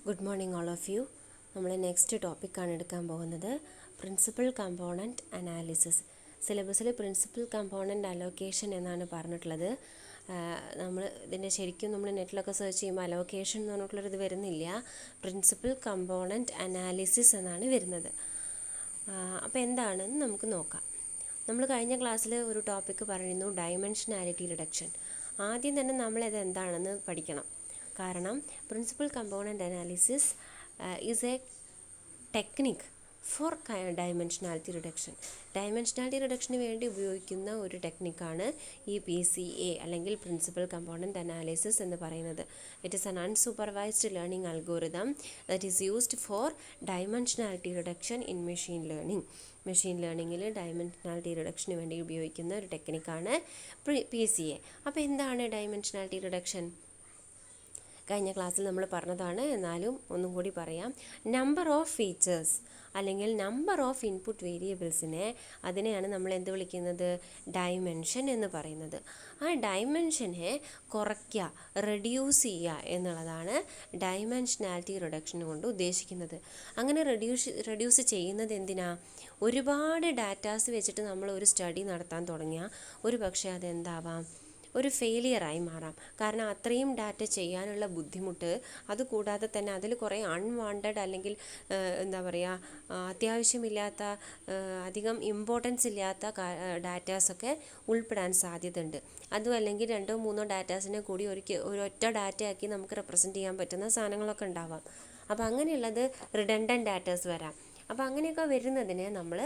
Good morning all of you. നമ്മൾ next ടോപ്പിക്കാണ് എടുക്കാൻ പോകുന്നത് പ്രിൻസിപ്പൽ കമ്പോണൻറ്റ് അനാലിസിസ്. സിലബസിൽ പ്രിൻസിപ്പൽ കമ്പോണൻറ്റ് അലോക്കേഷൻ എന്നാണ് പറഞ്ഞിട്ടുള്ളത്. നമ്മൾ ഇതിൻ്റെ ശരിക്കും നമ്മൾ നെറ്റിലൊക്കെ സെർച്ച് ചെയ്യുമ്പോൾ അലോക്കേഷൻ എന്ന് പറഞ്ഞിട്ടുള്ളൊരിത് വരുന്നില്ല. പ്രിൻസിപ്പൽ കമ്പോണൻറ്റ് അനാലിസിസ് എന്നാണ് വരുന്നത്. അപ്പോൾ എന്താണെന്ന് നമുക്ക് നോക്കാം. നമ്മൾ കഴിഞ്ഞ ക്ലാസ്സിൽ ഒരു ടോപ്പിക്ക് പറയുന്നു ഡൈമെൻഷനാലിറ്റി റിഡക്ഷൻ. ആദ്യം തന്നെ നമ്മളിത് എന്താണെന്ന് പഠിക്കണം. കാരണം principal component analysis is a technique for dimensionality reduction. Dimensionality റിഡക്ഷന് വേണ്ടി ഉപയോഗിക്കുന്ന ഒരു ടെക്നിക്കാണ് ഈ PCA അല്ലെങ്കിൽ പ്രിൻസിപ്പൽ കമ്പോണൻറ്റ് അനാലിസിസ് എന്ന് പറയുന്നത്. It is an unsupervised learning algorithm that is used for dimensionality reduction in machine learning. Machine ലേണിങ്ങിൽ ഡൈമെൻഷനാലിറ്റി റിഡക്ഷന് വേണ്ടി ഉപയോഗിക്കുന്ന ഒരു ടെക്നിക്കാണ് PCA. അപ്പോൾ എന്താണ് ഡൈമെൻഷനാലിറ്റി റിഡക്ഷൻ? കഴിഞ്ഞ ക്ലാസ്സിൽ നമ്മൾ പറഞ്ഞതാണ്, എന്നാലും ഒന്നും കൂടി പറയാം. നമ്പർ ഓഫ് ഫീച്ചേഴ്സ് അല്ലെങ്കിൽ നമ്പർ ഓഫ് ഇൻപുട്ട് വേരിയബിൾസിനെ അതിനെയാണ് നമ്മൾ എന്ത് വിളിക്കുന്നത്? ഡൈമെൻഷൻ എന്ന് പറയുന്നത്. ആ ഡൈമെൻഷനെ കുറയ്ക്കുക, റെഡ്യൂസ് ചെയ്യുക എന്നുള്ളതാണ് ഡൈമെൻഷനാലിറ്റി റിഡക്ഷൻ കൊണ്ട് ഉദ്ദേശിക്കുന്നത്. അങ്ങനെ റെഡ്യൂസ് ചെയ്യുന്നത് എന്തിനാ? ഒരുപാട് ഡാറ്റാസ് വെച്ചിട്ട് നമ്മൾ ഒരു സ്റ്റഡി നടത്താൻ തുടങ്ങിയാൽ ഒരു പക്ഷേ അതെന്താവാം, ഒരു ഫെയിലിയറായി മാറാം. കാരണം അത്രയും ഡാറ്റ ചെയ്യാനുള്ള ബുദ്ധിമുട്ട്, അതുകൂടാതെ തന്നെ അതിൽ കുറേ അൺവാണ്ടഡ് അല്ലെങ്കിൽ എന്താ പറയുക അത്യാവശ്യമില്ലാത്ത അധികം ഇമ്പോർട്ടൻസ് ഇല്ലാത്ത ഡാറ്റാസൊക്കെ ഉൾപ്പെടാൻ സാധ്യതയുണ്ട്. അതും അല്ലെങ്കിൽ 2-3 ഡാറ്റാസിനെ കൂടി ഒരൊറ്റ ഡാറ്റയാക്കി നമുക്ക് റെപ്രസെൻറ്റ് ചെയ്യാൻ പറ്റുന്ന സാധനങ്ങളൊക്കെ ഉണ്ടാവാം. അപ്പോൾ അങ്ങനെയുള്ളത് റിഡൻഡൻറ്റ് ഡാറ്റാസ് വരാം. അപ്പോൾ അങ്ങനെയൊക്കെ വരുന്നതിനെ നമ്മൾ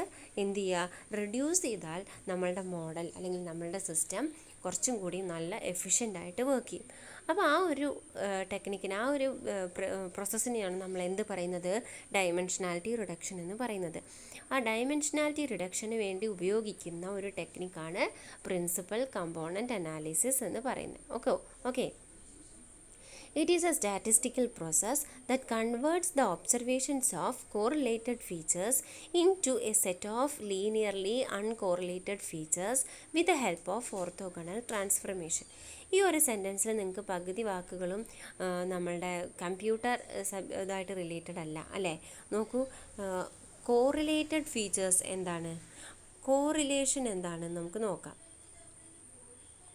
എന്ത് ചെയ്യുക? റെഡ്യൂസ് ചെയ്താൽ നമ്മളുടെ മോഡൽ അല്ലെങ്കിൽ നമ്മളുടെ സിസ്റ്റം കുറച്ചും കൂടി നല്ല എഫിഷ്യൻ്റായിട്ട് വർക്ക് ചെയ്യും. അപ്പോൾ ആ ഒരു ടെക്നിക്കിന്, ആ ഒരു പ്രോസസ്സിനെയാണ് നമ്മൾ എന്ത് പറയുന്നത്? ഡൈമെൻഷനാലിറ്റി റിഡക്ഷൻ എന്ന് പറയുന്നത്. ആ ഡൈമെൻഷനാലിറ്റി റിഡക്ഷന് വേണ്ടി ഉപയോഗിക്കുന്ന ഒരു ടെക്നിക്കാണ് പ്രിൻസിപ്പൽ കമ്പോണൻറ്റ് അനാലിസിസ് എന്ന് പറയുന്നത്. Okay. It is a statistical process that converts the observations of correlated features into a set of linearly uncorrelated features with the help of orthogonal transformation. ഈ ഒരു സെൻറ്റൻസിൽ നിങ്ങൾക്ക് പകുതി വാക്കുകളും നമ്മളുടെ കമ്പ്യൂട്ടർ ഇതായിട്ട് റിലേറ്റഡ് അല്ല അല്ലേ? നോക്കൂ, കോറിലേറ്റഡ് ഫീച്ചേഴ്സ് എന്താണ്? കോറിലേഷൻ എന്താണെന്ന് നമുക്ക് നോക്കാം.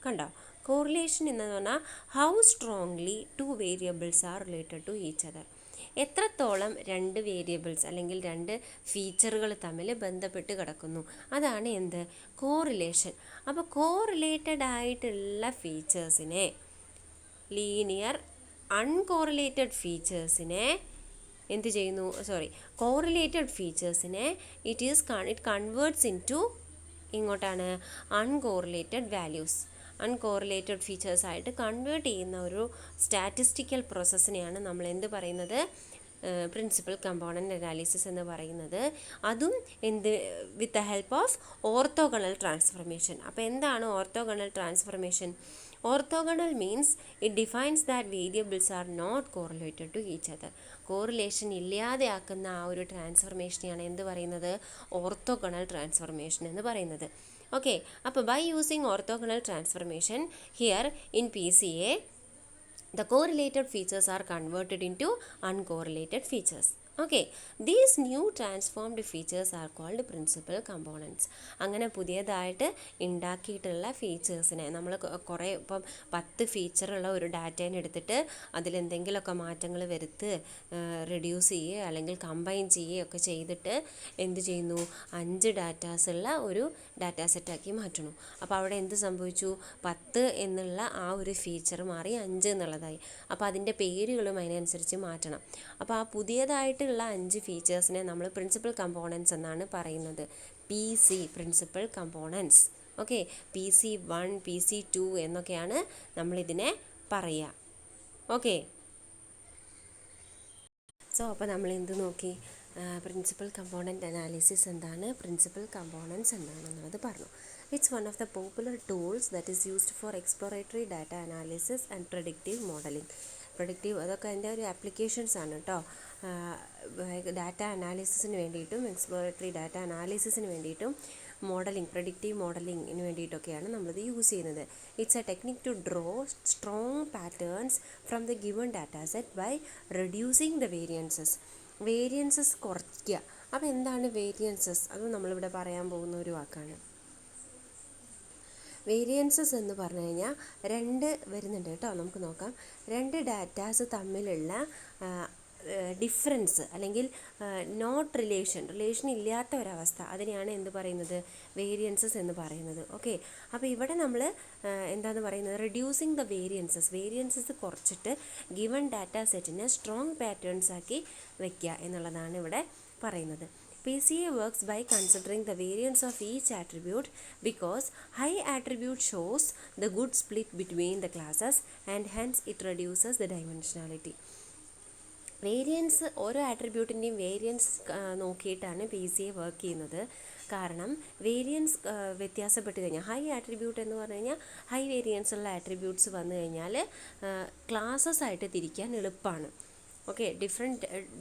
കണ്ടോ? കോറിലേഷൻ എന്ന് പറഞ്ഞാൽ how strongly 2 variables are related to each other. എത്രത്തോളം 2 വേരിയബിൾസ് അല്ലെങ്കിൽ 2 ഫീച്ചറുകൾ തമ്മിൽ ബന്ധപ്പെട്ട് കിടക്കുന്നു, അതാണ് എന്ത്? കോറിലേഷൻ. അപ്പോൾ കോറിലേറ്റഡ് ആയിട്ടുള്ള ഫീച്ചേഴ്സിനെ, ലീനിയർ അൺകോറിലേറ്റഡ് ഫീച്ചേഴ്സിനെ എന്ത് ചെയ്യുന്നു? കോറിലേറ്റഡ് ഫീച്ചേഴ്സിനെ ഇറ്റ് കൺവേർട്ട്സ് ഇൻ ടു ഇങ്ങോട്ടാണ് അൺകോറിലേറ്റഡ് വാല്യൂസ്. അൺകോറിലേറ്റഡ് ഫീച്ചേഴ്സായിട്ട് കൺവേർട്ട് ചെയ്യുന്ന ഒരു സ്റ്റാറ്റിസ്റ്റിക്കൽ പ്രോസസ്സിനെയാണ് നമ്മൾ എന്ത് പറയുന്നത്? പ്രിൻസിപ്പൽ കമ്പോണൻറ്റ് അനാലിസിസ് എന്ന് പറയുന്നത്. അതും എന്ത്? With the help of orthogonal transformation. അപ്പോൾ എന്താണ് orthogonal transformation? Orthogonal means it defines that variables are not correlated to each other. Correlation ഇല്ലാതെയാക്കുന്ന ആ ഒരു ട്രാൻസ്ഫർമേഷനെയാണ് എന്ത് പറയുന്നത്? ഓർത്തോഗണൽ ട്രാൻസ്ഫർമേഷൻ എന്ന് പറയുന്നത്. ഓക്കെ. അപ്പോൾ by using orthogonal transformation here in PCA the correlated features are converted into uncorrelated features. Okay, these new transformed features are called principal components. അങ്ങനെ പുതിയതായിട്ട് ഉണ്ടാക്കിയിട്ടുള്ള ഫീച്ചേഴ്സിനെ നമ്മൾ കുറേ ഇപ്പം 10 ഫീച്ചറുള്ള ഒരു ഡാറ്റേനെ എടുത്തിട്ട് അതിലെന്തെങ്കിലുമൊക്കെ മാറ്റങ്ങൾ വരുത്ത് റെഡ്യൂസ് ചെയ്യുക അല്ലെങ്കിൽ കമ്പൈൻ ചെയ്യുകയൊക്കെ ചെയ്തിട്ട് എന്ത് ചെയ്യുന്നു? 5 ഡാറ്റാസുള്ള ഒരു ഡാറ്റാ സെറ്റാക്കി മാറ്റണം. അപ്പോൾ അവിടെ എന്ത് സംഭവിച്ചു? 10 എന്നുള്ള ആ ഒരു ഫീച്ചർ മാറി 5 എന്നുള്ളതായി. അപ്പോൾ അതിൻ്റെ പേരുകളും അതിനനുസരിച്ച് മാറ്റണം. അപ്പോൾ ആ പുതിയതായിട്ടുള്ള 5 ഫീച്ചേഴ്സിനെ നമ്മൾ പ്രിൻസിപ്പൽ കമ്പോണൻസ് എന്നാണ് പറയുന്നത്. PC principal components. Okay. PC1 PC2 എന്നൊക്കെയാണ് നമ്മളിതിനെ പറയുക. ഓക്കെ. അപ്പോൾ നമ്മൾ എന്ത് നോക്കി? പ്രിൻസിപ്പൽ കമ്പോണൻറ്റ് അനാലിസിസ് എന്താണ്, പ്രിൻസിപ്പൽ കമ്പോണൻസ് എന്താണെന്നുള്ളത് പറഞ്ഞു. It's one of the popular tools that is used for exploratory data analysis and predictive modeling. Productive അതൊക്കെ അതിൻ്റെ ഒരു ആപ്ലിക്കേഷൻസ് ആണ് കേട്ടോ. ഡാറ്റ അനാലിസിസിന് വേണ്ടിയിട്ടും എക്സ്പ്ലോറേറ്ററി ഡാറ്റ അനാലിസിസിന് വേണ്ടിയിട്ടും മോഡലിംഗ്, പ്രഡിക്റ്റീവ് മോഡലിങ്ങിന് വേണ്ടിയിട്ടൊക്കെയാണ് നമ്മളിത് യൂസ് ചെയ്യുന്നത്. It's a technique to draw strong patterns from the given data set by reducing the variances കുറയ്ക്കുക. അപ്പോൾ എന്താണ് വേരിയൻസസ്? അത് നമ്മളിവിടെ പറയാൻ പോകുന്ന ഒരു വാക്കാണ്. വേരിയൻസസ് എന്ന് പറഞ്ഞു കഴിഞ്ഞാൽ രണ്ട് വരുന്നുണ്ട് കേട്ടോ. നമുക്ക് നോക്കാം. രണ്ട് ഡാറ്റാസ് തമ്മിലുള്ള ഡിഫറൻസ് അല്ലെങ്കിൽ നോട്ട് റിലേഷൻ ഇല്ലാത്ത ഒരവസ്ഥ, അതിനെയാണ് എന്ത് പറയുന്നത്? വേരിയൻസസ് എന്ന് പറയുന്നത്. ഓക്കെ, അപ്പോൾ ഇവിടെ നമ്മൾ എന്താണെന്ന് പറയുന്നത്? റെഡ്യൂസിങ് ദ വേരിയൻസസ് കുറച്ചിട്ട് ഗിവൺ ഡാറ്റ സെറ്റിനെ സ്ട്രോങ് പാറ്റേൺസ് ആക്കി വയ്ക്കുക എന്നുള്ളതാണ് ഇവിടെ പറയുന്നത്. PCA works by considering the variance of each attribute because high attribute shows the good split between the classes and hence it reduces the dimensionality. Variance, ഓരോ ആട്രിബ്യൂട്ടിൻ്റെയും variance നോക്കിയിട്ടാണ് PCA work ചെയ്യുന്നത്. കാരണം വേരിയൻസ് വ്യത്യാസപ്പെട്ട് കഴിഞ്ഞാൽ, ഹൈ ആട്രിബ്യൂട്ട് എന്ന് പറഞ്ഞു കഴിഞ്ഞാൽ high variance ഉള്ള ആട്രിബ്യൂട്ട്സ് വന്നു കഴിഞ്ഞാൽ ക്ലാസ്സസ് ആയിട്ട് തിരിക്കാൻ എളുപ്പമാണ്. ഓക്കെ,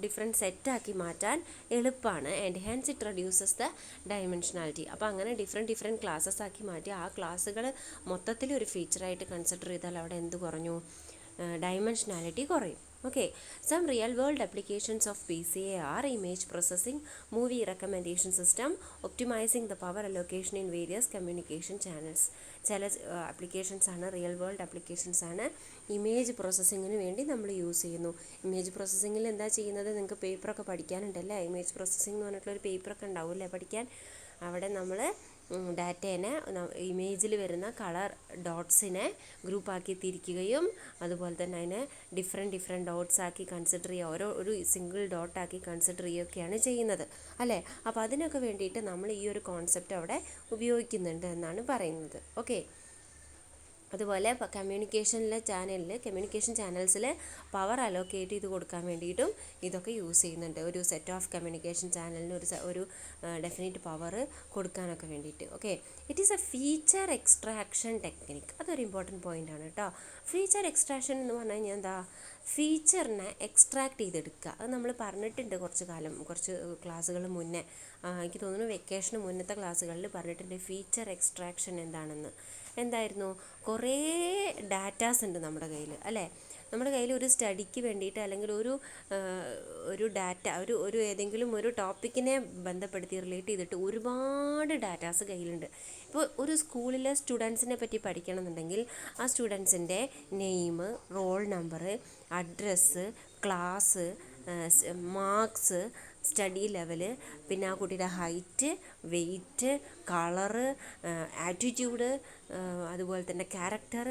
ഡിഫറെൻറ്റ് സെറ്റാക്കി മാറ്റാൻ എളുപ്പമാണ്. And hence it reduces the dimensionality. അപ്പോൾ അങ്ങനെ ഡിഫറെൻറ്റ് ക്ലാസ്സസ് ആക്കി മാറ്റി ആ ക്ലാസ്സുകൾ മൊത്തത്തിൽ ഒരു ഫീച്ചറായിട്ട് കൺസിഡർ ചെയ്താൽ അവിടെ എന്ത് കുറഞ്ഞു? ഡയമെൻഷനാലിറ്റി കുറയും. Okay, some real-world applications of PCA are image processing, movie recommendation system, optimizing the power allocation in various communication channels. ചില ആപ്ലിക്കേഷൻസ് ആണ്, റിയൽ വേൾഡ് ആപ്ലിക്കേഷൻസ് ആണ്. ഇമേജ് പ്രോസസ്സിങ്ങിന് വേണ്ടി നമ്മൾ യൂസ് ചെയ്യുന്നു. ഇമേജ് പ്രോസസ്സിങ്ങിൽ എന്താ ചെയ്യുന്നത്? നിങ്ങൾക്ക് പേപ്പറൊക്കെ പഠിക്കാനുണ്ടല്ലേ? ഇമേജ് പ്രോസസ്സിംഗ് എന്ന് പറഞ്ഞിട്ടുള്ളൊരു പേപ്പറൊക്കെ ഉണ്ടാവില്ലേ പഠിക്കാൻ? അവിടെ നമ്മൾ ഡാറ്റേനെ, ഇമേജിൽ വരുന്ന കളർ ഡോട്ട്സിനെ ഗ്രൂപ്പാക്കി തിരിക്കുകയും അതുപോലെ തന്നെ അതിനെ ഡിഫറെൻറ്റ് ഡോട്ട്സ് ആക്കി കൺസിഡർ ചെയ്യുക, ഒരു സിംഗിൾ ഡോട്ടാക്കി കൺസിഡർ ചെയ്യുകയൊക്കെയാണ് ചെയ്യുന്നത് അല്ലേ? അപ്പോൾ അതിനൊക്കെ വേണ്ടിയിട്ട് നമ്മൾ ഈ ഒരു കോൺസെപ്റ്റ് അവിടെ ഉപയോഗിക്കുന്നുണ്ട് എന്നാണ് പറയുന്നത്. ഓക്കെ, അതുപോലെ കമ്മ്യൂണിക്കേഷൻ ചാനൽസിൽ പവർ അലോക്കേറ്റ് ചെയ്ത് കൊടുക്കാൻ വേണ്ടിയിട്ടും ഇതൊക്കെ യൂസ് ചെയ്യുന്നുണ്ട്. ഒരു സെറ്റ് ഓഫ് കമ്മ്യൂണിക്കേഷൻ ചാനലിന് ഒരു ഡെഫിനിറ്റ് പവർ കൊടുക്കാനൊക്കെ വേണ്ടിയിട്ട്. Okay, it is a feature extraction technique. അതൊരു ഇമ്പോർട്ടൻറ്റ് പോയിൻ്റ് ആണ് കേട്ടോ. ഫീച്ചർ എക്സ്ട്രാക്ഷൻ എന്ന് പറഞ്ഞു കഴിഞ്ഞാൽ എന്താ? ഫീച്ചറിനെ എക്സ്ട്രാക്ട് ചെയ്തെടുക്കുക. അത് നമ്മൾ പറഞ്ഞിട്ടുണ്ട് കുറച്ച് ക്ലാസ്സുകൾ മുന്നേ. എനിക്ക് തോന്നുന്നു വെക്കേഷന് മുന്നത്തെ ക്ലാസ്സുകളിൽ പറഞ്ഞിട്ടുണ്ട് ഫീച്ചർ എക്സ്ട്രാക്ഷൻ എന്താണെന്ന്. എന്തായിരുന്നു? കുറേ ഡാറ്റാസ് ഉണ്ട് നമ്മുടെ കയ്യിൽ അല്ലേ? നമ്മുടെ കയ്യിൽ ഒരു സ്റ്റഡിക്ക് വേണ്ടിയിട്ട് അല്ലെങ്കിൽ ഒരു ഡാറ്റ ഒരു ഏതെങ്കിലും ഒരു ടോപ്പിക്കിനെ ബന്ധപ്പെടുത്തി റിലേറ്റ് ചെയ്തിട്ട് ഒരുപാട് ഡാറ്റാസ് കയ്യിലുണ്ട്. ഇപ്പോൾ ഒരു സ്കൂളിലെ സ്റ്റുഡൻസിനെ പറ്റി പഠിക്കണമെന്നുണ്ടെങ്കിൽ ആ സ്റ്റുഡൻസിൻ്റെ name, roll number, address, class, marks, study level, പിന്നെ ആ കുട്ടിയുടെ ഹൈറ്റ്, വെയ്റ്റ്, കളറ്, ആറ്റിറ്റ്യൂഡ്, അതുപോലെ തന്നെ ക്യാരക്ടർ,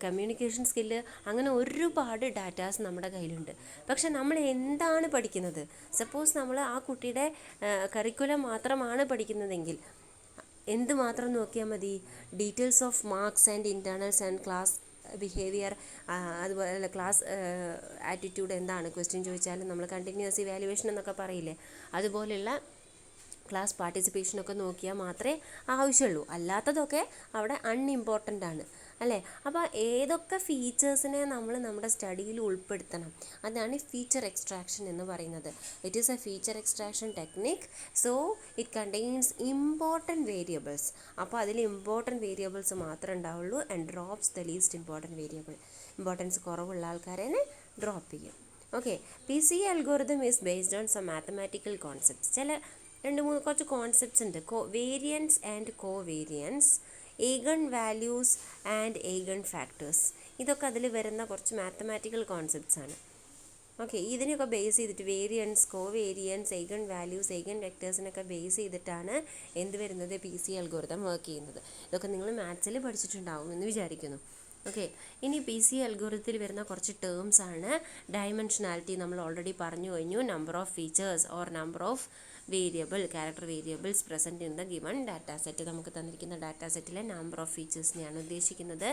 കമ്മ്യൂണിക്കേഷൻ സ്കില്ല്, അങ്ങനെ ഒരുപാട് ഡാറ്റാസ് നമ്മുടെ കയ്യിലുണ്ട്. പക്ഷെ നമ്മൾ എന്താണ് പഠിക്കുന്നത്? സപ്പോസ് നമ്മൾ ആ കുട്ടിയുടെ കരിക്കുലം മാത്രമാണ് പഠിക്കുന്നതെങ്കിൽ എന്ത് മാത്രം നോക്കിയാൽ മതി? Details of marks and internals and class behaviour, അതുപോലെ ക്ലാസ് ആറ്റിറ്റ്യൂഡ് എന്താണ് ക്വസ്റ്റ്യൻ ചോദിച്ചാൽ നമ്മൾ കണ്ടിന്യൂസ് ഇവാലുവേഷൻ എന്നൊക്കെ പറയില്ലേ, അതുപോലെയുള്ള ക്ലാസ് പാർട്ടിസിപ്പേഷനൊക്കെ നോക്കിയാൽ മാത്രമേ ആവശ്യമുള്ളൂ. അല്ലാത്തതൊക്കെ അവിടെ അൺഇമ്പോർട്ടൻ്റ് ആണ് അല്ലേ? അപ്പോൾ ഏതൊക്കെ ഫീച്ചേഴ്സിനെ നമ്മൾ നമ്മുടെ സ്റ്റഡിയിൽ ഉൾപ്പെടുത്തണം, അതാണ് ഫീച്ചർ എക്സ്ട്രാക്ഷൻ എന്ന് പറയുന്നത്. It is a feature extraction technique. So it contains important variables. അപ്പോൾ അതിൽ ഇമ്പോർട്ടൻറ്റ് വേരിയബിൾസ് മാത്രമേ ഉണ്ടാവുള്ളൂ. And drops the least important variable. Importance കുറവുള്ള ആൾക്കാരെ ഡ്രോപ്പ് ചെയ്യും. Okay, PCA algorithm is based on some mathematical concepts. കുറച്ച് കോൺസെപ്റ്റ്സ് ഉണ്ട്. Variance and covariance, eigen values and eigen factors. ഇതൊക്കെ അതിൽ വരുന്ന കുറച്ച് മാത്തമാറ്റിക്കൽ കോൺസെപ്റ്റ്സ് ആണ്. ഓക്കെ, ഇതിനൊക്കെ ബേസ് ചെയ്തിട്ട് variance, covariance, eigen values, eigen വെക്ടേഴ്സിനൊക്കെ ബേസ് ചെയ്തിട്ടാണ് എന്ത് വരുന്നത്? PCA അൽഗോരിതം വർക്ക് ചെയ്യുന്നത്. ഇതൊക്കെ നിങ്ങൾ മാത്സിൽ പഠിച്ചിട്ടുണ്ടാവും എന്ന് വിചാരിക്കുന്നു. ഓക്കെ, ഇനി PCA അൽഗോരിതത്തിൽ വരുന്ന കുറച്ച് ടേംസ് ആണ്. ഡയമെൻഷനാലിറ്റി നമ്മൾ ഓൾറെഡി പറഞ്ഞു കഴിഞ്ഞു. Number of features or number of character variables present in the given data set. നമുക്ക് തന്നിരിക്കുന്ന ഡാറ്റാ സെറ്റിലെ നമ്പർ ഓഫ് ഫീച്ചേഴ്സിനെയാണ് ഉദ്ദേശിക്കുന്നത്.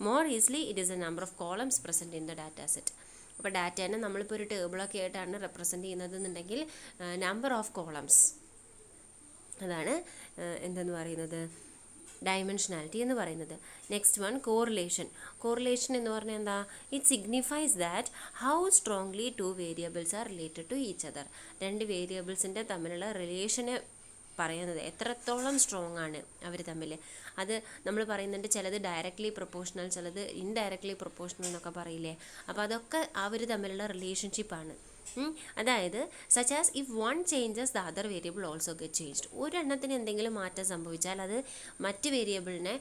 More easily it is A number of columns present in the data set. അപ്പോൾ ഡാറ്റേനെ നമ്മളിപ്പോൾ ഒരു ടേബിളൊക്കെ ആയിട്ടാണ് റെപ്രസെൻറ്റ് ചെയ്യുന്നതെന്നുണ്ടെങ്കിൽ നമ്പർ ഓഫ് കോളംസ്, അതാണ് എന്തെന്ന് പറയുന്നത്? ഡയമെൻഷനാലിറ്റി എന്ന് പറയുന്നത്. നെക്സ്റ്റ് വൺ, കോറിലേഷൻ എന്ന് പറഞ്ഞാൽ എന്താ? It signifies that how strongly two variables are related to each other. രണ്ട് വേരിയബിൾസിൻ്റെ തമ്മിലുള്ള റിലേഷനെ പറയുന്നത്, എത്രത്തോളം സ്ട്രോങ് ആണ് അവർ തമ്മിൽ. അത് നമ്മൾ പറയുന്നുണ്ട്, ചിലത് ഡയറക്റ്റ്ലി പ്രൊപ്പോർഷണൽ, ചിലത് ഇൻഡയറക്റ്റ്ലി പ്രൊപ്പോർഷണൽ എന്നൊക്കെ പറയില്ലേ. അപ്പോൾ അതൊക്കെ അവർ തമ്മിലുള്ള റിലേഷൻഷിപ്പാണ്. അതായത് such as if one changes the other variable also get changed. ഒരെണ്ണത്തിന് എന്തെങ്കിലും മാറ്റം സംഭവിച്ചാൽ അത് മറ്റ് വേരിയബിളിനെ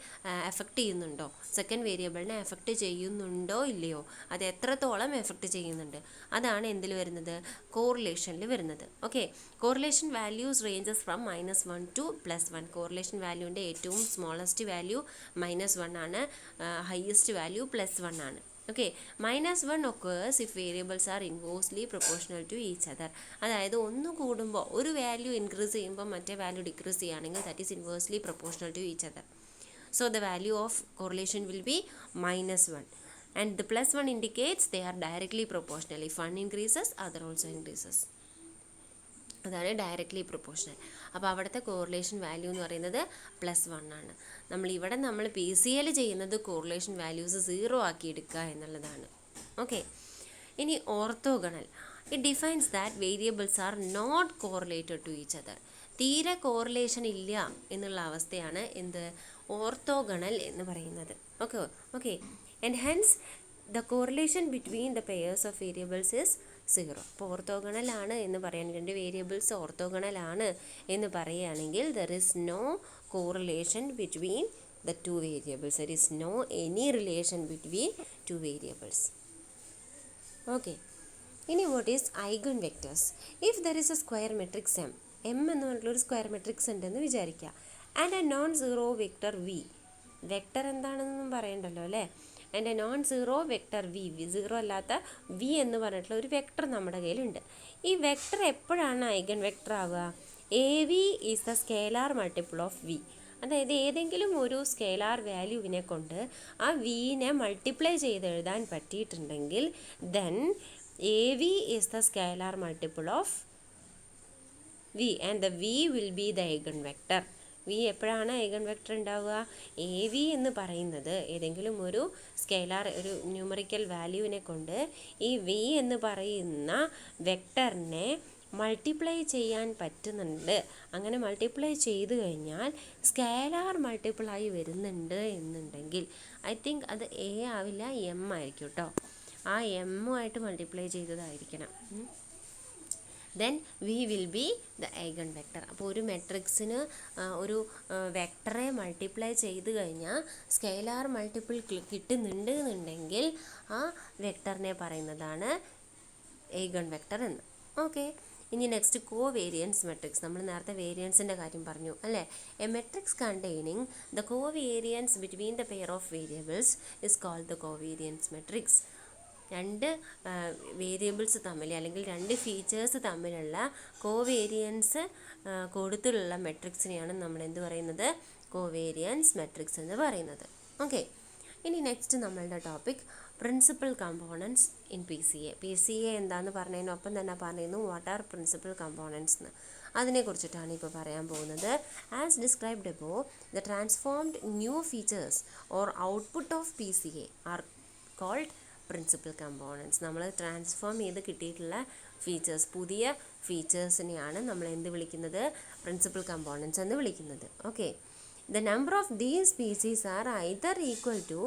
എഫക്റ്റ് ചെയ്യുന്നുണ്ടോ, സെക്കൻഡ് വേരിയബിളിനെ എഫക്റ്റ് ചെയ്യുന്നുണ്ടോ ഇല്ലയോ, അത് എത്രത്തോളം എഫക്റ്റ് ചെയ്യുന്നുണ്ട്, അതാണ് എന്തിൽ വരുന്നത്, കോറിലേഷനിൽ വരുന്നത്. Okay, correlation values ranges from -1 to +1. Correlation വാല്യൂവിൻ്റെ ഏറ്റവും സ്മോളസ്റ്റ് വാല്യൂ -1 ആണ്, ഹയസ്റ്റ് വാല്യൂ +1 ആണ്. Okay, -1 occurs if variables are inversely proportional to each other. അതായത് ഒന്ന് കൂടുമ്പോൾ ഒരു വാല്യൂ ഇൻക്രീസ് ചെയ്യുമ്പോൾ മറ്റേ വാല്യൂ ഡിക്രീസ് ചെയ്യുകയാണെങ്കിൽ that is inversely proportional to each other. So the value of correlation will be -1, and the +1 indicates they are directly proportional. If one increases, other also increases. അതാണ് directly proportional. അപ്പോൾ അവിടുത്തെ correlation value എന്ന് പറയുന്നത് +1 ആണ്. നമ്മൾ PCL ചെയ്യുന്നത് correlation values 0 ആക്കി എടുക്കുക എന്നുള്ളതാണ്. ഓക്കെ, ഇനി orthogonal. It defines that variables are not correlated to each other. തീരെ കോറിലേഷൻ ഇല്ല എന്നുള്ള അവസ്ഥയാണ് എന്ത്, ഓർത്തോഗണൽ എന്ന് പറയുന്നത്. Okay, and hence the correlation between the pairs of variables is 0. അപ്പോൾ ഓർത്തോഗണലാണ് എന്ന് പറയാൻ, രണ്ട് വേരിയബിൾസ് ഓർത്തോഗണലാണ് എന്ന് പറയുകയാണെങ്കിൽ there is no correlation between the two variables. There is no any relation between two variables. Okay, ഇനി what is eigen vectors. If there is a square matrix M എന്ന് പറഞ്ഞിട്ടുള്ളൊരു സ്ക്വയർ മെട്രിക്സ് ഉണ്ടെന്ന് വിചാരിക്കുക, and a non zero vector V. Vector എന്താണെന്നൊന്നും പറയണ്ടല്ലോ അല്ലേ. And a non zero vector V, zero അല്ലാത്ത V എന്ന് പറഞ്ഞിട്ടുള്ള ഒരു വെക്റ്റർ നമ്മുടെ കയ്യിലുണ്ട്. ഈ വെക്റ്റർ എപ്പോഴാണ് ഐഗൺ വെക്റ്റർ ആവുക, A V is the scalar multiple of V. അതായത് ഏതെങ്കിലും ഒരു സ്കേലാർ വാല്യൂവിനെ കൊണ്ട് ആ വിനെ മൾട്ടിപ്ലൈ ചെയ്ത് എഴുതാൻ പറ്റിയിട്ടുണ്ടെങ്കിൽ then A V is the scalar multiple of V, and the V will be the eigen vector. V എപ്പോഴാണ് ഐഗൺ വെക്റ്റർ ഉണ്ടാവുക, എ വി എന്ന് പറയുന്നത് ഏതെങ്കിലും ഒരു സ്കേലാർ, ഒരു ന്യൂമറിക്കൽ വാല്യൂവിനെ കൊണ്ട് ഈ വി എന്ന് പറയുന്ന വെക്റ്ററിനെ മൾട്ടിപ്ലൈ ചെയ്യാൻ പറ്റുന്നുണ്ട്. അങ്ങനെ മൾട്ടിപ്ലൈ ചെയ്ത് കഴിഞ്ഞാൽ സ്കേലാർ മൾട്ടിപ്പിളായി വരുന്നുണ്ട് എന്നുണ്ടെങ്കിൽ ഐ തിങ്ക് അത് എ ആവില്ല, എം ആയിരിക്കും കേട്ടോ. ആ എമ്മുമായിട്ട് മൾട്ടിപ്ലൈ ചെയ്തതായിരിക്കണം. Then V will be the eigen vector. അപ്പോൾ ഒരു മെട്രിക്സിന് ഒരു വെക്ടറെ മൾട്ടിപ്ലൈ ചെയ്ത് കഴിഞ്ഞാൽ സ്കെയിലാർ മൾട്ടിപ്പിൾ കിട്ടുന്നുണ്ട് എന്നുണ്ടെങ്കിൽ ആ വെക്ടറിനെ പറയുന്നതാണ് ഐഗൺ വെക്റ്റർ എന്ന്. ഓക്കെ, ഇനി നെക്സ്റ്റ് കോവേരിയൻസ് മെട്രിക്സ്. നമ്മൾ നേരത്തെ വേരിയൻസിൻ്റെ കാര്യം പറഞ്ഞു അല്ലേ. A matrix containing the covariance between the pair of variables is called the covariance matrix. രണ്ട് വേരിയബിൾസ് തമ്മിൽ അല്ലെങ്കിൽ രണ്ട് ഫീച്ചേഴ്സ് തമ്മിലുള്ള കോവേരിയൻസ് കൊടുത്തിട്ടുള്ള മെട്രിക്സിനെയാണ് നമ്മൾ എന്ത് പറയുന്നത്, കോവേരിയൻസ് മെട്രിക്സ് എന്ന് പറയുന്നത്. ഓക്കെ, ഇനി നെക്സ്റ്റ് നമ്മളുടെ topic principal components in PCA. PCA എന്താണെന്ന് പറഞ്ഞതിനൊപ്പം തന്നെ പറയുന്നു വാട്ട് ആർ പ്രിൻസിപ്പൽ കമ്പോണൻസ് എന്ന്. അതിനെക്കുറിച്ചിട്ടാണ് ഇപ്പോൾ പറയാൻ പോകുന്നത്. As described above, the transformed new features or output of PCA are called principal components. നമ്മൾ ട്രാൻസ്ഫോം ചെയ്ത് കിട്ടിയിട്ടുള്ള ഫീച്ചേഴ്സ്, പുതിയ ഫീച്ചേഴ്സിനെയാണ് നമ്മൾ എന്ത് വിളിക്കുന്നത്, പ്രിൻസിപ്പൽ കമ്പോണൻസ് എന്ന് വിളിക്കുന്നത്. Okay, the number of these species R either equal two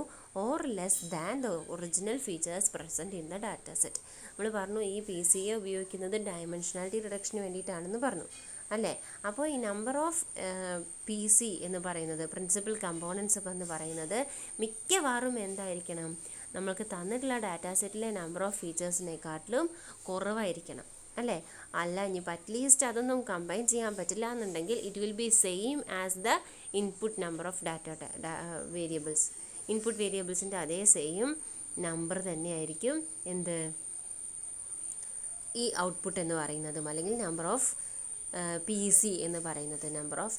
or less than the original features present in the data set. നമ്മൾ പറഞ്ഞു ഈ PCA ഉപയോഗിക്കുന്നത് ഡയമെൻഷനാലിറ്റി റിഡക്ഷന് വേണ്ടിയിട്ടാണെന്ന് പറഞ്ഞു അല്ലേ. അപ്പോൾ ഈ നമ്പർ ഓഫ് PC എന്ന് പറയുന്നത്, പ്രിൻസിപ്പൽ കമ്പോണൻസ് എന്ന് പറയുന്നത് മിക്കവാറും എന്തായിരിക്കണം, നമ്മൾക്ക് തന്നിട്ടുള്ള ഡാറ്റാ സെറ്റിലെ നമ്പർ ഓഫ് ഫീച്ചേഴ്സിനെക്കാട്ടിലും കുറവായിരിക്കണം അല്ലേ. അല്ല ഇനിയിപ്പോൾ അറ്റ്ലീസ്റ്റ് അതൊന്നും കമ്പൈൻ ചെയ്യാൻ പറ്റില്ല എന്നുണ്ടെങ്കിൽ it will be same as the input number of variables. Input വേരിയബിൾസിൻ്റെ അതേ സെയിം നമ്പർ തന്നെയായിരിക്കും എന്ത്, ഈ ഔട്ട്പുട്ട് എന്ന് പറയുന്നതും അല്ലെങ്കിൽ നമ്പർ ഓഫ് PC എന്ന് പറയുന്നത്, നമ്പർ ഓഫ്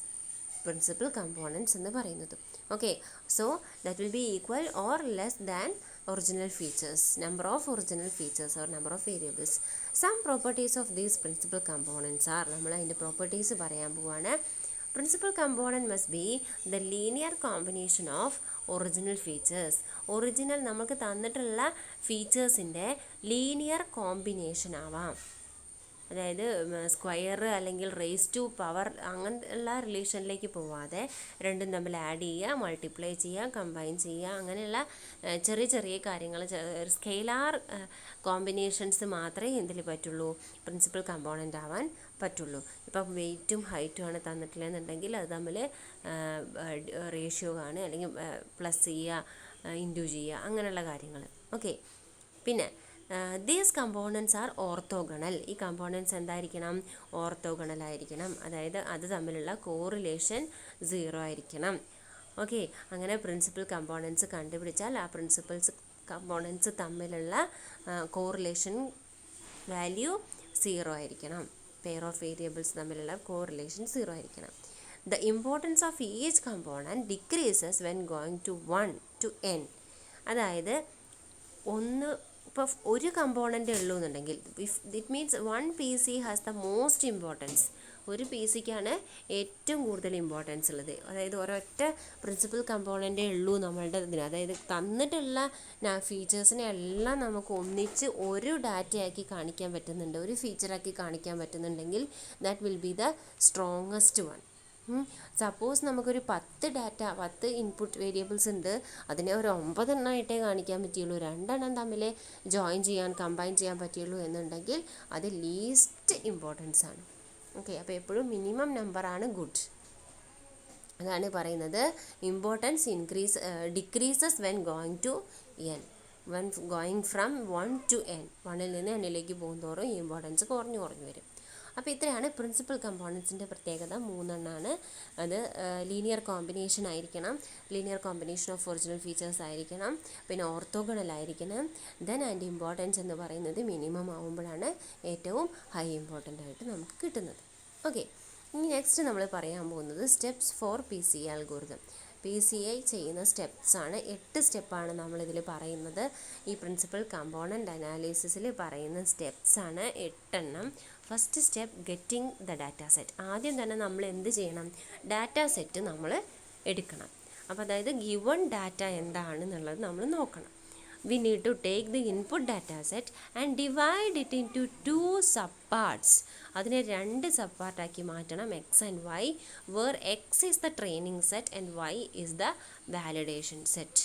പ്രിൻസിപ്പൽ കമ്പോണൻസ് എന്ന് പറയുന്നത്. Okay, so that will be equal or less than original features, number of original features or number of variables. Some properties of these principal components are, നമ്മൾ അതിൻ്റെ properties പറയാൻ പോവാണ്. Principal component must be the linear combination of original features. Original നമുക്ക് തന്നിട്ടുള്ള ഫീച്ചേഴ്സിൻ്റെ linear combination ആവാം. അതായത് square അല്ലെങ്കിൽ raise to power അങ്ങനെയുള്ള റിലേഷനിലേക്ക് പോവാതെ രണ്ടും തമ്മിൽ ആഡ് ചെയ്യുക, മൾട്ടിപ്ലൈ ചെയ്യുക, കമ്പൈൻ ചെയ്യുക, അങ്ങനെയുള്ള ചെറിയ ചെറിയ കാര്യങ്ങൾ, സ്കെയിലാർ കോമ്പിനേഷൻസ് മാത്രമേ എന്തിൽ പറ്റുള്ളൂ, പ്രിൻസിപ്പൽ കമ്പോണൻ്റ് ആവാൻ പറ്റുള്ളൂ. ഇപ്പം വെയ്റ്റും ഹൈറ്റും ആണ് തന്നിട്ടില്ലെന്നുണ്ടെങ്കിൽ അത് തമ്മിൽ റേഷ്യോ ആണ്, അല്ലെങ്കിൽ പ്ലസ് ചെയ്യുക, ഇൻറ്റു ചെയ്യുക, അങ്ങനെയുള്ള കാര്യങ്ങൾ. ഓക്കെ. പിന്നെ ദീസ് കമ്പോണൻസ് ആർ ഓർത്തോഗണൽ. ഈ കമ്പോണൻസ് എന്തായിരിക്കണം? ഓർത്തോഗണൽ ആയിരിക്കണം. അതായത് അത് തമ്മിലുള്ള കോറിലേഷൻ 0 ആയിരിക്കണം. ഓക്കെ. അങ്ങനെ പ്രിൻസിപ്പൽ കമ്പോണൻസ് കണ്ടുപിടിച്ചാൽ ആ പ്രിൻസിപ്പൽസ് കമ്പോണൻസ് തമ്മിലുള്ള കോറിലേഷൻ വാല്യൂ 0 ആയിരിക്കണം. പെയർ ഓഫ് വേരിയബിൾസ് തമ്മിലുള്ള കോറിലേഷൻ 0 ആയിരിക്കണം. The importance of each component decreases when going to 1 to n. അതായത് ഇപ്പോൾ ഒരു കമ്പോണൻ്റ് ഉള്ളൂ എന്നുണ്ടെങ്കിൽ, it means one P C has the most importance. ഒരു പി സിക്കാണ് ഏറ്റവും കൂടുതൽ ഇമ്പോർട്ടൻസ് ഉള്ളത്. അതായത് ഒരൊറ്റ പ്രിൻസിപ്പൽ കമ്പോണൻ്റേ ഉള്ളൂ നമ്മളുടെ ഇതിന്. അതായത് തന്നിട്ടുള്ള ഫീച്ചേഴ്സിനെ എല്ലാം നമുക്ക് ഒന്നിച്ച് ഒരു ഡാറ്റയാക്കി കാണിക്കാൻ പറ്റുന്നുണ്ട്, ഒരു ഫീച്ചറാക്കി കാണിക്കാൻ പറ്റുന്നുണ്ടെങ്കിൽ that will be the strongest one. Suppose നമുക്കൊരു 10 ഇൻപുട്ട് വേരിയബിൾസ് ഉണ്ട്, അതിനെ ഒരു 9 എണ്ണമായിട്ടേ കാണിക്കാൻ പറ്റുള്ളൂ, 2 എണ്ണം തമ്മിൽ ജോയിൻ ചെയ്യാൻ, കമ്പൈൻ ചെയ്യാൻ പറ്റുള്ളൂ എന്നുണ്ടെങ്കിൽ അത് ലീസ്റ്റ് ഇമ്പോർട്ടൻസ് ആണ്. ഓക്കെ. അപ്പോൾ എപ്പോഴും മിനിമം നമ്പറാണ് ഗുഡ്. അതാണ് പറയുന്നത് importance decreases when going to N. When going from 1 to n, 1ൽ നിന്ന് എന്നിലേക്ക് പോകുന്തോറും ഈ ഇമ്പോർട്ടൻസ് കുറഞ്ഞു വരും. അപ്പോൾ ഇത്രയാണ് പ്രിൻസിപ്പൽ കമ്പോണൻസിൻ്റെ പ്രത്യേകത. 3 എണ്ണമാണ്. അത് ലീനിയർ കോമ്പിനേഷൻ ആയിരിക്കണം, linear combination of original features ആയിരിക്കണം, പിന്നെ ഓർത്തോഗണൽ ആയിരിക്കണം. ദെൻ അതിൻ്റെ ഇമ്പോർട്ടൻസ് എന്ന് പറയുന്നത് മിനിമം ആവുമ്പോഴാണ് ഏറ്റവും ഹൈ ഇമ്പോർട്ടൻ്റ് ആയിട്ട് നമുക്ക് കിട്ടുന്നത്. ഓക്കെ. ഇനി നെക്സ്റ്റ് നമ്മൾ പറയാൻ പോകുന്നത് steps four PCA algorithm. PCA ചെയ്യുന്ന സ്റ്റെപ്സാണ്. 8 സ്റ്റെപ്പാണ് നമ്മളിതിൽ പറയുന്നത്. ഈ പ്രിൻസിപ്പൽ കമ്പോണൻ്റ് അനാലിസിസിൽ പറയുന്ന സ്റ്റെപ്സാണ് 8 എണ്ണം. First step getting the data set. ആദ്യം തന്നെ നമ്മൾ എന്ത് ചെയ്യണം? ഡാറ്റ സെറ്റ് നമ്മൾ എടുക്കണം. അപ്പോൾ അതായത് ഗിവൺ ഡാറ്റ എന്താണെന്നുള്ളത് നമ്മൾ നോക്കണം. We need to take the input data set and divide it into 2 subparts. അതിനെ 2 സബ്പാർട്ടാക്കി മാറ്റണം, X and Y, where X is the training set and Y is the validation set.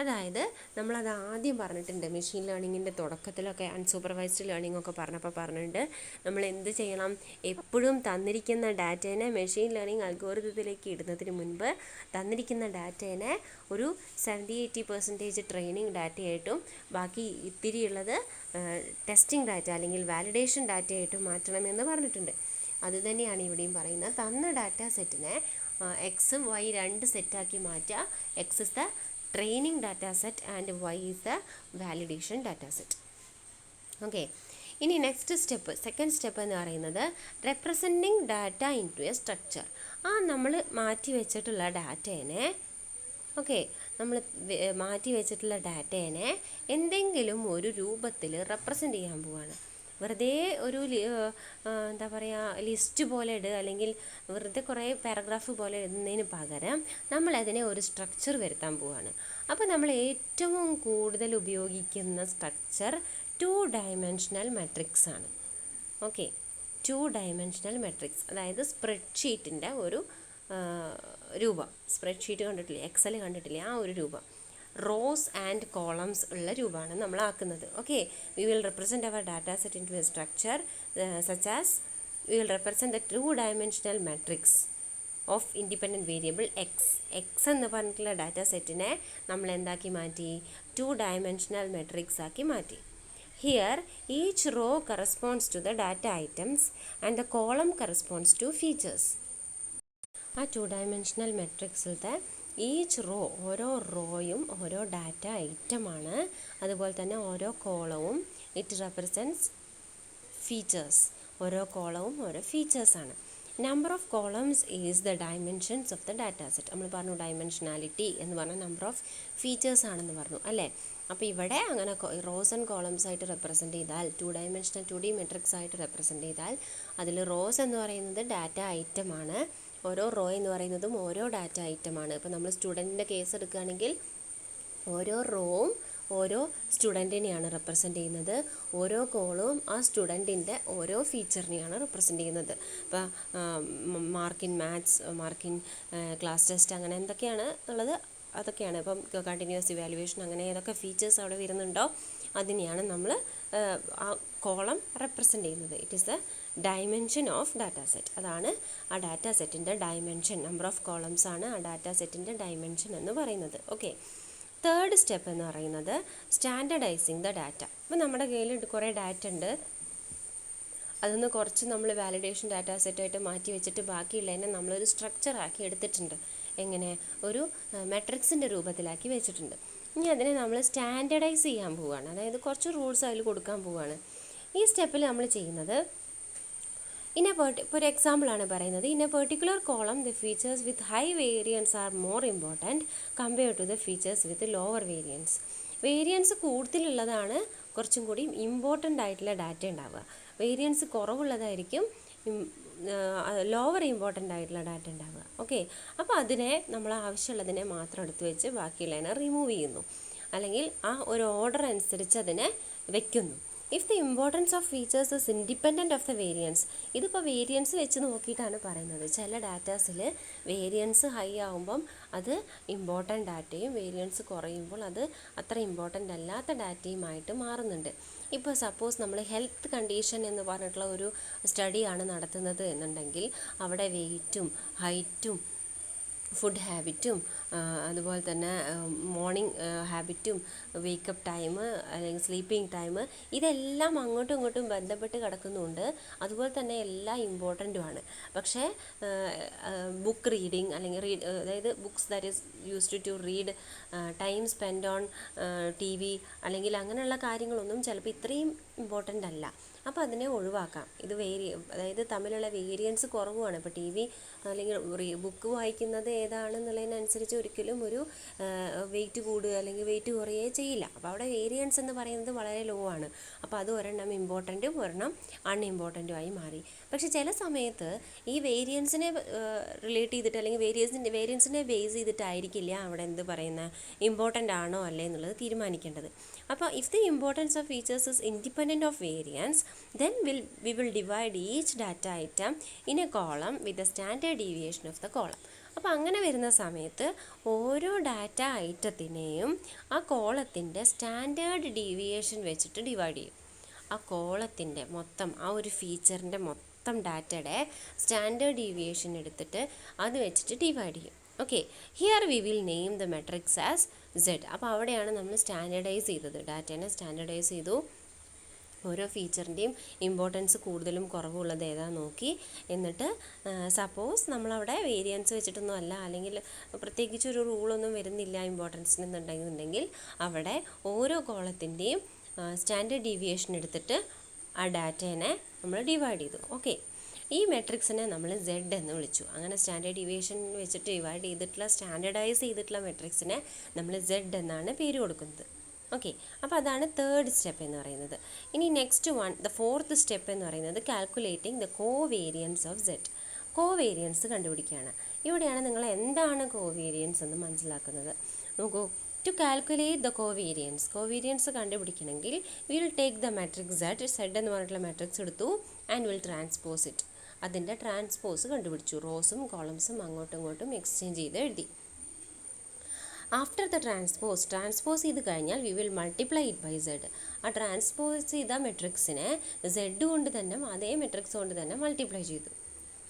അതായത് നമ്മളത് ആദ്യം പറഞ്ഞിട്ടുണ്ട്, മെഷീൻ ലേണിങ്ങിൻ്റെ തുടക്കത്തിലൊക്കെ അൺസൂപ്പർവൈസ്ഡ് ലേണിംഗ് ഒക്കെ പറഞ്ഞിട്ടുണ്ട്. നമ്മൾ എന്ത് ചെയ്യണം? എപ്പോഴും തന്നിരിക്കുന്ന ഡാറ്റേനെ മെഷീൻ ലേണിംഗ് അൽഗോരിതത്തിലേക്ക് ഇടുന്നതിന് മുൻപ് തന്നിരിക്കുന്ന ഡാറ്റേനെ ഒരു 70-80% ട്രെയിനിങ് ഡാറ്റയായിട്ടും ബാക്കി ഇത്തിരിയുള്ളത് ടെസ്റ്റിംഗ് ഡാറ്റ അല്ലെങ്കിൽ വാലിഡേഷൻ ഡാറ്റയായിട്ടും മാറ്റണമെന്ന് പറഞ്ഞിട്ടുണ്ട്. അതുതന്നെയാണ് ഇവിടെയും പറയുന്നത്. തന്ന ഡാറ്റ സെറ്റിനെ എക്സും വൈ 2 സെറ്റാക്കി മാറ്റുക. X is the training data set and Y is the validation data set. Okay. ഇനി നെക്സ്റ്റ് സ്റ്റെപ്പ്, സെക്കൻഡ് സ്റ്റെപ്പ് എന്ന് പറയുന്നത് representing data into a structure. നമ്മൾ മാറ്റി വെച്ചിട്ടുള്ള ഡാറ്റേനെ നമ്മൾ മാറ്റി വെച്ചിട്ടുള്ള ഡാറ്റേനെ എന്തെങ്കിലും ഒരു രൂപത്തിൽ റെപ്രസെൻ്റ് ചെയ്യാൻ പോവുകയാണ്. വെറുതെ ഒരു എന്താ പറയുക, ലിസ്റ്റ് പോലെ ഇടുക അല്ലെങ്കിൽ വെറുതെ കുറേ പാരഗ്രാഫ് പോലെ ഇടുന്നതിന് പകരം നമ്മളതിനെ ഒരു സ്ട്രക്ചർ വരുത്താൻ പോവുകയാണ്. അപ്പോൾ നമ്മൾ ഏറ്റവും കൂടുതൽ ഉപയോഗിക്കുന്ന സ്ട്രക്ചർ 2 ഡയമെൻഷണൽ മെട്രിക്സ് ആണ്. ഓക്കെ. 2 ഡയമെൻഷണൽ മെട്രിക്സ്, അതായത് സ്പ്രെഡ്ഷീറ്റിൻ്റെ ഒരു രൂപം. സ്പ്രെഡ്ഷീറ്റ് കണ്ടിട്ടില്ലേ, എക്സൽ കണ്ടിട്ടില്ലേ, ആ ഒരു രൂപം. റോസ് ആൻഡ് കോളംസ് ഉള്ള രൂപമാണ് നമ്മൾ ആക്കുന്നത്. Okay. We will represent our data set into a structure such as we will represent the 2 dimensional matrix of independent variable X എന്ന് പറഞ്ഞിട്ടുള്ള ഡാറ്റാ സെറ്റിനെ നമ്മൾ എന്താക്കി മാറ്റി? 2 ഡയമെൻഷണൽ മെട്രിക്സ് ആക്കി മാറ്റി. Here each row corresponds to the data items and the column corresponds to features. ആ 2 dimensional മെട്രിക്സിലത്തെ each raw, ഓരോ റോയും ഓരോ ഡാറ്റ ഐറ്റമാണ്. അതുപോലെ തന്നെ ഓരോ കോളവും ഇറ്റ് റെപ്രസെൻറ്റ്സ് ഫീച്ചേഴ്സ്. ഓരോ കോളവും ഓരോ ഫീച്ചേഴ്സാണ്. Number of columns is the dimensions of the data set. നമ്മൾ പറഞ്ഞു ഡയമെൻഷനാലിറ്റി എന്ന് പറഞ്ഞാൽ നമ്പർ ഓഫ് ഫീച്ചേഴ്സ് ആണെന്ന് പറഞ്ഞു അല്ലേ. അപ്പോൾ ഇവിടെ അങ്ങനെ റോസ് ആൻഡ് കോളംസ് ആയിട്ട് റെപ്രസെൻറ്റ് ചെയ്താൽ, 2 ഡയമെൻഷണൽ 2D മെട്രിക്സ് ആയിട്ട് റെപ്രസെൻറ്റ് ചെയ്താൽ അതിൽ റോസ് എന്ന് പറയുന്നത് ഡാറ്റ ഐറ്റമാണ്, ഓരോ റോ എന്ന് പറയുന്നതും ഓരോ ഡാറ്റ ഐറ്റമാണ്. ഇപ്പോൾ നമ്മൾ സ്റ്റുഡൻറ്റിൻ്റെ കേസ് എടുക്കുകയാണെങ്കിൽ ഓരോ റോവും ഓരോ സ്റ്റുഡൻറ്റിനെയാണ് റെപ്രസെൻ്റ് ചെയ്യുന്നത്. ഓരോ കോളവും ആ സ്റ്റുഡൻറ്റിൻ്റെ ഓരോ ഫീച്ചറിനെയാണ് റെപ്രസെൻ്റ് ചെയ്യുന്നത്. ഇപ്പോൾ mark in maths, mark in class test, അങ്ങനെ എന്തൊക്കെയാണ് ഉള്ളത് അതൊക്കെയാണ്. ഇപ്പം കണ്ടിന്യൂസ് ഇവാലുവേഷൻ, അങ്ങനെ ഏതൊക്കെ ഫീച്ചേഴ്സ് അവിടെ വരുന്നുണ്ടോ അതിനെയാണ് നമ്മൾ ആ കോളം റെപ്രസെൻ്റ് ചെയ്യുന്നത്. It is the dimension of data set. അതാണ് ആ ഡാറ്റാ സെറ്റിൻ്റെ ഡയമെൻഷൻ. നമ്പർ ഓഫ് കോളംസ് ആണ് ആ ഡാറ്റാ സെറ്റിൻ്റെ ഡയമെൻഷൻ എന്ന് പറയുന്നത്. ഓക്കെ, തേർഡ് സ്റ്റെപ്പ് എന്ന് പറയുന്നത് സ്റ്റാൻഡർഡൈസിങ് ദ ഡാറ്റ. അപ്പോൾ നമ്മുടെ കയ്യിൽ കുറേ ഡാറ്റ ഉണ്ട്, അതൊന്ന് കുറച്ച് നമ്മൾ വാലിഡേഷൻ ഡാറ്റാ സെറ്റായിട്ട് മാറ്റി വെച്ചിട്ട് ബാക്കിയുള്ളതിനെ നമ്മളൊരു സ്ട്രക്ചറാക്കി എടുത്തിട്ടുണ്ട്. എങ്ങനെ? ഒരു മെട്രിക്സിൻ്റെ രൂപത്തിലാക്കി വെച്ചിട്ടുണ്ട്. ഇനി അതിനെ നമ്മൾ സ്റ്റാൻഡർഡൈസ് ചെയ്യാൻ പോവുകയാണ്, അതായത് കുറച്ച് റൂൾസ് അതിൽ കൊടുക്കാൻ പോവുകയാണ്. ഈ സ്റ്റെപ്പിൽ നമ്മൾ ചെയ്യുന്നത് ഇപ്പോൾ ഒരു എക്സാമ്പിളാണ് പറയുന്നത്. In a particular column the features with high variance are more important compared to the features with lower variance. Variance കൂടുതലുള്ളതാണ് കുറച്ചും കൂടി ഇമ്പോർട്ടൻ്റ് ആയിട്ടുള്ള ഡാറ്റ ഉണ്ടാവുക. വേരിയൻസ് കുറവുള്ളതായിരിക്കും ലോവർ ഇമ്പോർട്ടൻ്റ് ആയിട്ടുള്ള ഡാറ്റ ഉണ്ടാവുക. ഓക്കെ, അപ്പോൾ അതിനെ നമ്മൾ ആവശ്യമുള്ളതിനെ മാത്രം എടുത്തു വെച്ച് ബാക്കിയുള്ളതിനെ റിമൂവ് ചെയ്യുന്നു, അല്ലെങ്കിൽ ആ ഒരു ഓർഡർ അനുസരിച്ച് അതിനെ വെക്കുന്നു. If the importance of features is independent of the variance. ഇതിപ്പോൾ വേരിയൻസ് വെച്ച് നോക്കിയിട്ടാണ് പറയുന്നത്. ചില ഡാറ്റാസിൽ വേരിയൻസ് ഹൈ ആകുമ്പം അത് ഇമ്പോർട്ടൻ്റ് ഡാറ്റയും വേരിയൻസ് കുറയുമ്പോൾ അത് അത്ര ഇമ്പോർട്ടൻ്റ് അല്ലാത്ത ഡാറ്റയുമായിട്ട് മാറുന്നുണ്ട്. ഇപ്പോൾ സപ്പോസ് നമ്മൾ ഹെൽത്ത് കണ്ടീഷൻ എന്ന് പറഞ്ഞിട്ടുള്ള ഒരു സ്റ്റഡിയാണ് നടത്തുന്നത് എന്നുണ്ടെങ്കിൽ അവിടെ വെയ്റ്റും ഹൈറ്റും ഫുഡ് ഹാബിറ്റും അതുപോലെ തന്നെ മോർണിംഗ് ഹാബിറ്റും വേക്കപ്പ് ടൈം അല്ലെങ്കിൽ സ്ലീപ്പിംഗ് ടൈം ഇതെല്ലാം അങ്ങോട്ടും ഇങ്ങോട്ടും ബന്ധപ്പെട്ട് കിടക്കുന്നുണ്ട്. അതുപോലെ തന്നെ എല്ലാം ഇമ്പോർട്ടൻറ്റുമാണ്. പക്ഷേ ബുക്ക് റീഡിങ് അല്ലെങ്കിൽ അതായത് books that is used to read, time spend on T V അല്ലെങ്കിൽ അങ്ങനെയുള്ള കാര്യങ്ങളൊന്നും ചിലപ്പോൾ ഇത്രയും ഇമ്പോർട്ടൻ്റ് അല്ല. അപ്പോൾ അതിനെ ഒഴിവാക്കാം. ഇത് അതായത് തമ്മിലുള്ള വേരിയൻസ് കുറവുമാണ്. ഇപ്പോൾ ടി വി അല്ലെങ്കിൽ ബുക്ക് വായിക്കുന്നത് ഏതാണെന്നുള്ളതിനനുസരിച്ച് ഒരിക്കലും ഒരു വെയിറ്റ് കൂടുക അല്ലെങ്കിൽ വെയിറ്റ് കുറയുകയോ ചെയ്യില്ല. അപ്പോൾ അവിടെ വേരിയൻസ് എന്ന് പറയുന്നത് വളരെ ലോ ആണ്. അപ്പോൾ അത് ഒരെണ്ണം ഇമ്പോർട്ടൻറ്റും ഒരെണ്ണം അൺഇമ്പോർട്ടൻറ്റും ആയി മാറി. പക്ഷെ ചില സമയത്ത് ഈ വേരിയൻസിനെ റിലേറ്റ് ചെയ്തിട്ട് അല്ലെങ്കിൽ വേരിയൻസിനെ ബേസ് ചെയ്തിട്ടായിരിക്കില്ല അവിടെ എന്ത് പറയുന്ന ഇമ്പോർട്ടൻ്റ് ആണോ അല്ലേ എന്നുള്ളത് തീരുമാനിക്കേണ്ടത്. അപ്പോൾ if the importance of features is independent of variance, then we will divide each data item in a column with the standard deviation of the column. അപ്പോൾ അങ്ങനെ വരുന്ന സമയത്ത് ഓരോ ഡാറ്റ ഐറ്റത്തിനെയും ആ കോളത്തിൻ്റെ സ്റ്റാൻഡേർഡ് ഡീവിയേഷൻ വെച്ചിട്ട് ഡിവൈഡ് ചെയ്യും. ആ കോളത്തിൻ്റെ മൊത്തം ആ ഒരു ഫീച്ചറിൻ്റെ മൊത്തം ഡാറ്റയുടെ സ്റ്റാൻഡേർഡ് ഡീവിയേഷൻ എടുത്തിട്ട് അത് വെച്ചിട്ട് ഡിവൈഡ് ചെയ്യും. Okay, here we will name the matrix as Z. അപ്പോൾ അവിടെയാണ് നമ്മൾ സ്റ്റാൻഡേർഡൈസ് ചെയ്തത്, ഡാറ്റേനെ സ്റ്റാൻഡേർഡൈസ് ചെയ്തു. ഓരോ ഫീച്ചറിൻ്റെയും ഇമ്പോർട്ടൻസ് കൂടുതലും കുറവുള്ളത് ഏതാണെന്ന് നോക്കി. എന്നിട്ട് സപ്പോസ് നമ്മളവിടെ വേരിയൻസ് വെച്ചിട്ടൊന്നും അല്ല, അല്ലെങ്കിൽ പ്രത്യേകിച്ച് ഒരു റൂളൊന്നും വരുന്നില്ല ഇമ്പോർട്ടൻസിന് എന്നുണ്ടെങ്കിൽ അവിടെ ഓരോ കോളത്തിൻ്റെയും സ്റ്റാൻഡേർഡ് ഡീവിയേഷൻ എടുത്തിട്ട് ആ ഡാറ്റേനെ നമ്മൾ ഡിവൈഡ് ചെയ്തു. ഓക്കെ, ഈ മെട്രിക്സിനെ നമ്മൾ Z എന്ന് വിളിച്ചു. അങ്ങനെ സ്റ്റാൻഡേർഡ് ഡീവിയേഷൻ വെച്ചിട്ട് ഡിവൈഡ് ചെയ്തിട്ടുള്ള സ്റ്റാൻഡേർഡൈസ് ചെയ്തിട്ടുള്ള മെട്രിക്സിനെ നമ്മൾ Z എന്നാണ് പേര് കൊടുക്കുന്നത്. ഓക്കെ, അപ്പോൾ അതാണ് തേർഡ് സ്റ്റെപ്പ് എന്ന് പറയുന്നത്. ഇനി ദ ഫോർത്ത് സ്റ്റെപ്പ് എന്ന് പറയുന്നത് calculating the covariance of Z. Covariance കണ്ടുപിടിക്കുകയാണ്. ഇവിടെയാണ് നിങ്ങൾ എന്താണ് കോവേരിയൻസ് എന്ന് മനസ്സിലാക്കുന്നത്. നോക്കൂ, ടു കാൽക്കുലേറ്റ് ദ കോവേരിയൻസ് കണ്ടുപിടിക്കണമെങ്കിൽ will take the matrix Z എന്ന് പറഞ്ഞിട്ടുള്ള മെട്രിക്സ് എടുത്തു ആൻഡ് വിൽ ട്രാൻസ്പോസ് ഇറ്റ്. അതിൻ്റെ ട്രാൻസ്പോസ് കണ്ടുപിടിച്ചു. റോസും കോളംസും അങ്ങോട്ടും ഇങ്ങോട്ടും എക്സ്ചേഞ്ച് ചെയ്ത് എഴുതി. ആഫ്റ്റർ ദ ട്രാൻസ്പോസ് ചെയ്ത് കഴിഞ്ഞാൽ we will multiply it by Z. ആ ട്രാൻസ്പോസ് ചെയ്ത മെട്രിക്സിനെ Z കൊണ്ട് തന്നെ അതേ മെട്രിക്സ് കൊണ്ട് തന്നെ മൾട്ടിപ്ലൈ ചെയ്തു.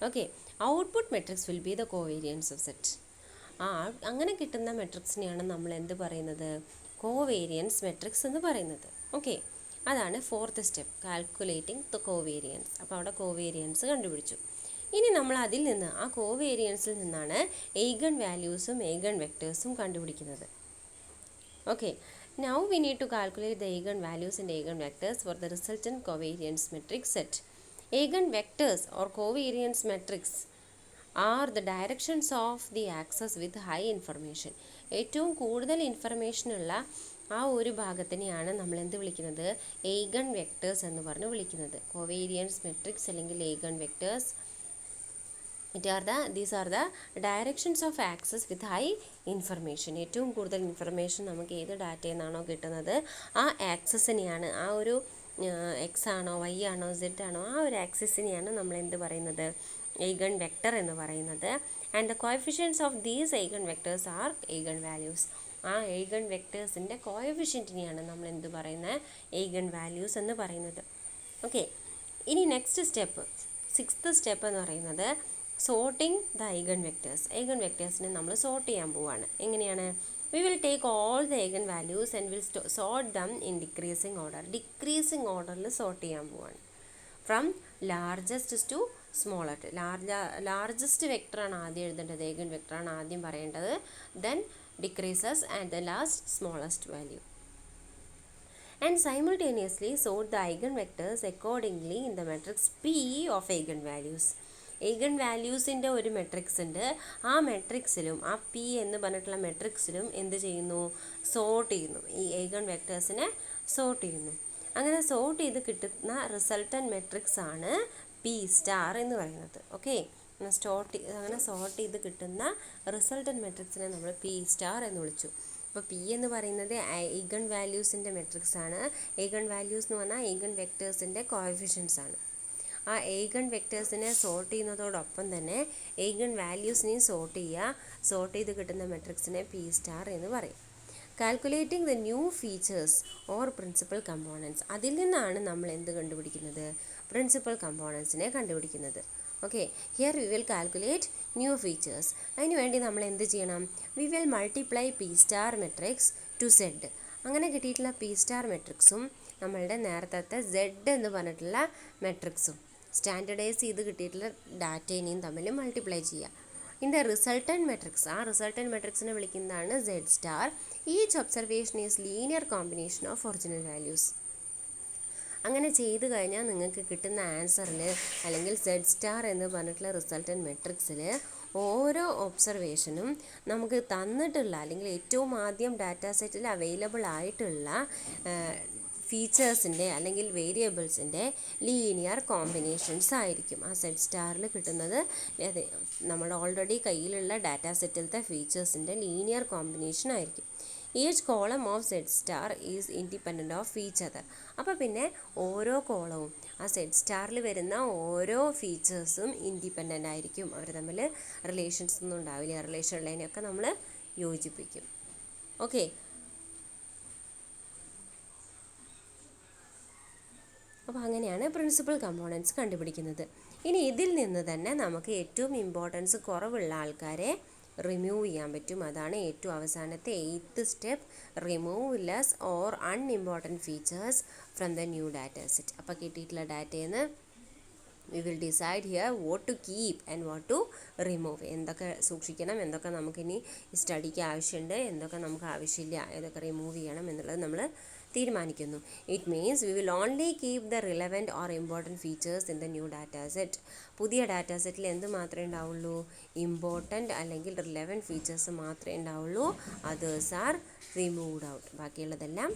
Okay, output matrix will be the covariance of Z. അങ്ങനെ കിട്ടുന്ന മെട്രിക്സിനെയാണ് നമ്മൾ എന്ത് പറയുന്നത്? കോവേരിയൻസ് മെട്രിക്സ് എന്ന് പറയുന്നത്. ഓക്കെ, അതാണ് fourth step, calculating the covariance. അപ്പോൾ അവിടെ കോവേരിയൻസ് കണ്ടുപിടിച്ചു. ഇനി നമ്മൾ അതിൽ നിന്ന് ആ കോവേരിയൻസിൽ നിന്നാണ് എയ്ഗൺ വാല്യൂസും എയ്ഗൺ വെക്ടേഴ്സും കണ്ടുപിടിക്കുന്നത്. Okay, now we need to calculate the eigen values and eigen vectors for the resultant covariance matrix set. Eigen vectors or covariance matrix are the directions of the axes with high information. ഏറ്റവും കൂടുതൽ ഇൻഫർമേഷനുള്ള ആ ഒരു ഭാഗത്തിനെയാണ് നമ്മൾ എന്ത് വിളിക്കുന്നത്? എയ്ഗൺ vectors എന്ന് പറഞ്ഞ് വിളിക്കുന്നത്. കോവേരിയൻസ് മെട്രിക്സ് അല്ലെങ്കിൽ എയ്ഗൺ vectors These are the directions of access with high information. ഏറ്റവും കൂടുതൽ ഇൻഫർമേഷൻ നമുക്ക് ഏത് ഡാറ്റയിൽ നിന്നാണോ കിട്ടുന്നത് ആ ആക്സസിനെയാണ്, ആ ഒരു എക്സ് ആണോ വൈ ആണോ സെഡ് ആണോ ആ ഒരു ആക്സസിനെയാണ് നമ്മൾ എന്ത് പറയുന്നത്, eigen vector എന്ന് പറയുന്നത്. And the coefficients of these eigen vectors are eigen values. ആ eigen vectorsൻ്റെ കോഎഫിഷ്യൻറ്റിനെയാണ് നമ്മൾ എന്ത് പറയുന്നത്, eigen values എന്ന് പറയുന്നത്. ഓക്കെ, ഇനി നെക്സ്റ്റ് സ്റ്റെപ്പ്, സിക്സ്ത് സ്റ്റെപ്പ് എന്ന് പറയുന്നത് sorting the eigen vectors. eigen vectorsനെ നമ്മൾ സോർട്ട് ചെയ്യാൻ പോവുകയാണ്. എങ്ങനെയാണ്? We will take all the eigen values and will sort them in decreasing order. Decreasing ഓർഡറിൽ സോർട്ട് ചെയ്യാൻ പോവുകയാണ്. From largest to smaller. Largest വെക്ടറാണ് ആദ്യം എഴുതേണ്ടത്, eigen വെക്ടറാണ് ആദ്യം പറയേണ്ടത്. Then decreases and the last smallest value. And simultaneously sort the eigenvectors accordingly in the matrix P of eigenvalues. eigen valuesൻ്റെ ഒരു മെട്രിക്സ് ഉണ്ട്, ആ മെട്രിക്സിലും ആ പി എന്ന് പറഞ്ഞിട്ടുള്ള മെട്രിക്സിലും എന്ത് ചെയ്യുന്നു, സോർട്ട് ചെയ്യുന്നു, ഈ eigen vectorsനെ സോർട്ട് ചെയ്യുന്നു. അങ്ങനെ സോർട്ട് ചെയ്ത് കിട്ടുന്ന റിസൾട്ടൻ മെട്രിക്സ് ആണ് പി സ്റ്റാർ എന്ന് പറയുന്നത്. ഓക്കെ, അങ്ങനെ സോർട്ട് ചെയ്ത് കിട്ടുന്ന റിസൾട്ടൻ മെട്രിക്സിനെ നമ്മൾ പി സ്റ്റാർ എന്ന് വിളിച്ചു. അപ്പോൾ പി എന്ന് പറയുന്നത് eigen valuesൻ്റെ മെട്രിക്സ് ആണ്. eigen values എന്ന് പറഞ്ഞാൽ eigen vectorsൻ്റെ കോഎഫിഷ്യൻസ് ആണ്. ആ eigen vectorsനെ സോർട്ട് ചെയ്യുന്നതോടൊപ്പം തന്നെ eigen valuesനെയും സോർട്ട് ചെയ്യുക. സോർട്ട് ചെയ്ത് കിട്ടുന്ന മെട്രിക്സിനെ പി സ്റ്റാർ എന്ന് പറയും. Calculating the new features or principal components. അതിൽ നിന്നാണ് നമ്മൾ എന്ത് കണ്ടുപിടിക്കുന്നത്, പ്രിൻസിപ്പൽ കമ്പോണൻസിനെ കണ്ടുപിടിക്കുന്നത്. Okay, here we will calculate new features. അതിന് വേണ്ടി നമ്മൾ എന്ത് ചെയ്യണം, we will multiply P star matrix to Z. അങ്ങനെ കിട്ടിയിട്ടുള്ള പി സ്റ്റാർ മെട്രിക്സും നമ്മളുടെ നേരത്തെ സെഡ് എന്ന് പറഞ്ഞിട്ടുള്ള മെട്രിക്സും സ്റ്റാൻഡർഡൈസ് ചെയ്ത് കിട്ടിയിട്ടുള്ള ഡാറ്റേനെയും തമ്മിൽ മൾട്ടിപ്ലൈ ചെയ്യുക. ഇൻ ദ റിസൾട്ടൻറ്റ് മെട്രിക്സ്, ആ റിസൾട്ടൻറ്റ് മെട്രിക്സിനെ വിളിക്കുന്നതാണ് Z star. Each observation is linear combination of original values. അങ്ങനെ ചെയ്ത് കഴിഞ്ഞാൽ നിങ്ങൾക്ക് കിട്ടുന്ന ആൻസറിൽ അല്ലെങ്കിൽ സെഡ് സ്റ്റാർ എന്ന് പറഞ്ഞിട്ടുള്ള റിസൾട്ടൻറ്റ് മെട്രിക്സിൽ ഓരോ ഒബ്സർവേഷനും നമുക്ക് തന്നിട്ടുള്ള അല്ലെങ്കിൽ ഏറ്റവും ആദ്യം ഡാറ്റാ സെറ്റിൽ അവൈലബിൾ ആയിട്ടുള്ള ഫീച്ചേഴ്സിൻ്റെ അല്ലെങ്കിൽ വേരിയബിൾസിൻ്റെ ലീനിയർ കോമ്പിനേഷൻസ് ആയിരിക്കും ആ സെഡ് സ്റ്റാറിൽ കിട്ടുന്നത്. നമ്മുടെ ഓൾറെഡി കയ്യിലുള്ള ഡാറ്റാ സെറ്റിലത്തെ ഫീച്ചേഴ്സിൻ്റെ ലീനിയർ കോമ്പിനേഷൻ ആയിരിക്കും. Each column of Z star is independent of each other. അപ്പോൾ പിന്നെ ഓരോ കോളവും ആ സെഡ് സ്റ്റാറിൽ വരുന്ന ഓരോ ഫീച്ചേഴ്സും ഇൻഡിപെൻഡൻ്റ് ആയിരിക്കും, അവർ തമ്മിൽ റിലേഷൻസ് ഒന്നും ഉണ്ടാവില്ല. റിലേഷൻ ഉള്ളതിനെയൊക്കെ നമ്മൾ യോജിപ്പിക്കും. ഓക്കെ, അപ്പോൾ അങ്ങനെയാണ് പ്രിൻസിപ്പൽ കമ്പോണൻസ് കണ്ടുപിടിക്കുന്നത്. ഇനി ഇതിൽ നിന്ന് തന്നെ നമുക്ക് ഏറ്റവും ഇമ്പോർട്ടൻസ് കുറവുള്ള ആൾക്കാരെ റിമൂവ് ചെയ്യാൻ പറ്റും. അതാണ് ഏറ്റവും അവസാനത്തെ 8th step, remove less or unimportant features from the new data set. അപ്പോൾ കിട്ടിയിട്ടുള്ള ഡാറ്റയിൽ നിന്ന് we will decide here what to keep and what to remove. എന്തൊക്കെ സൂക്ഷിക്കണം, എന്തൊക്കെ നമുക്കിനി സ്റ്റഡിക്ക് ആവശ്യമുണ്ട്, എന്തൊക്കെ നമുക്ക് ആവശ്യമില്ല, ഏതൊക്കെ റിമൂവ് ചെയ്യണം എന്നുള്ളത് നമ്മൾ തീരുമാനിക്കുന്നു. It means we will only keep the relevant or important features in the new data set. പുതിയ ഡാറ്റാ സെറ്റിൽ എന്ത് മാത്രമേ ഉണ്ടാവുള്ളൂ, ഇമ്പോർട്ടൻറ്റ് അല്ലെങ്കിൽ റിലവൻറ്റ് ഫീച്ചേഴ്സ് മാത്രമേ ഉണ്ടാവുള്ളൂ. Others are removed out. ബാക്കിയുള്ളതെല്ലാം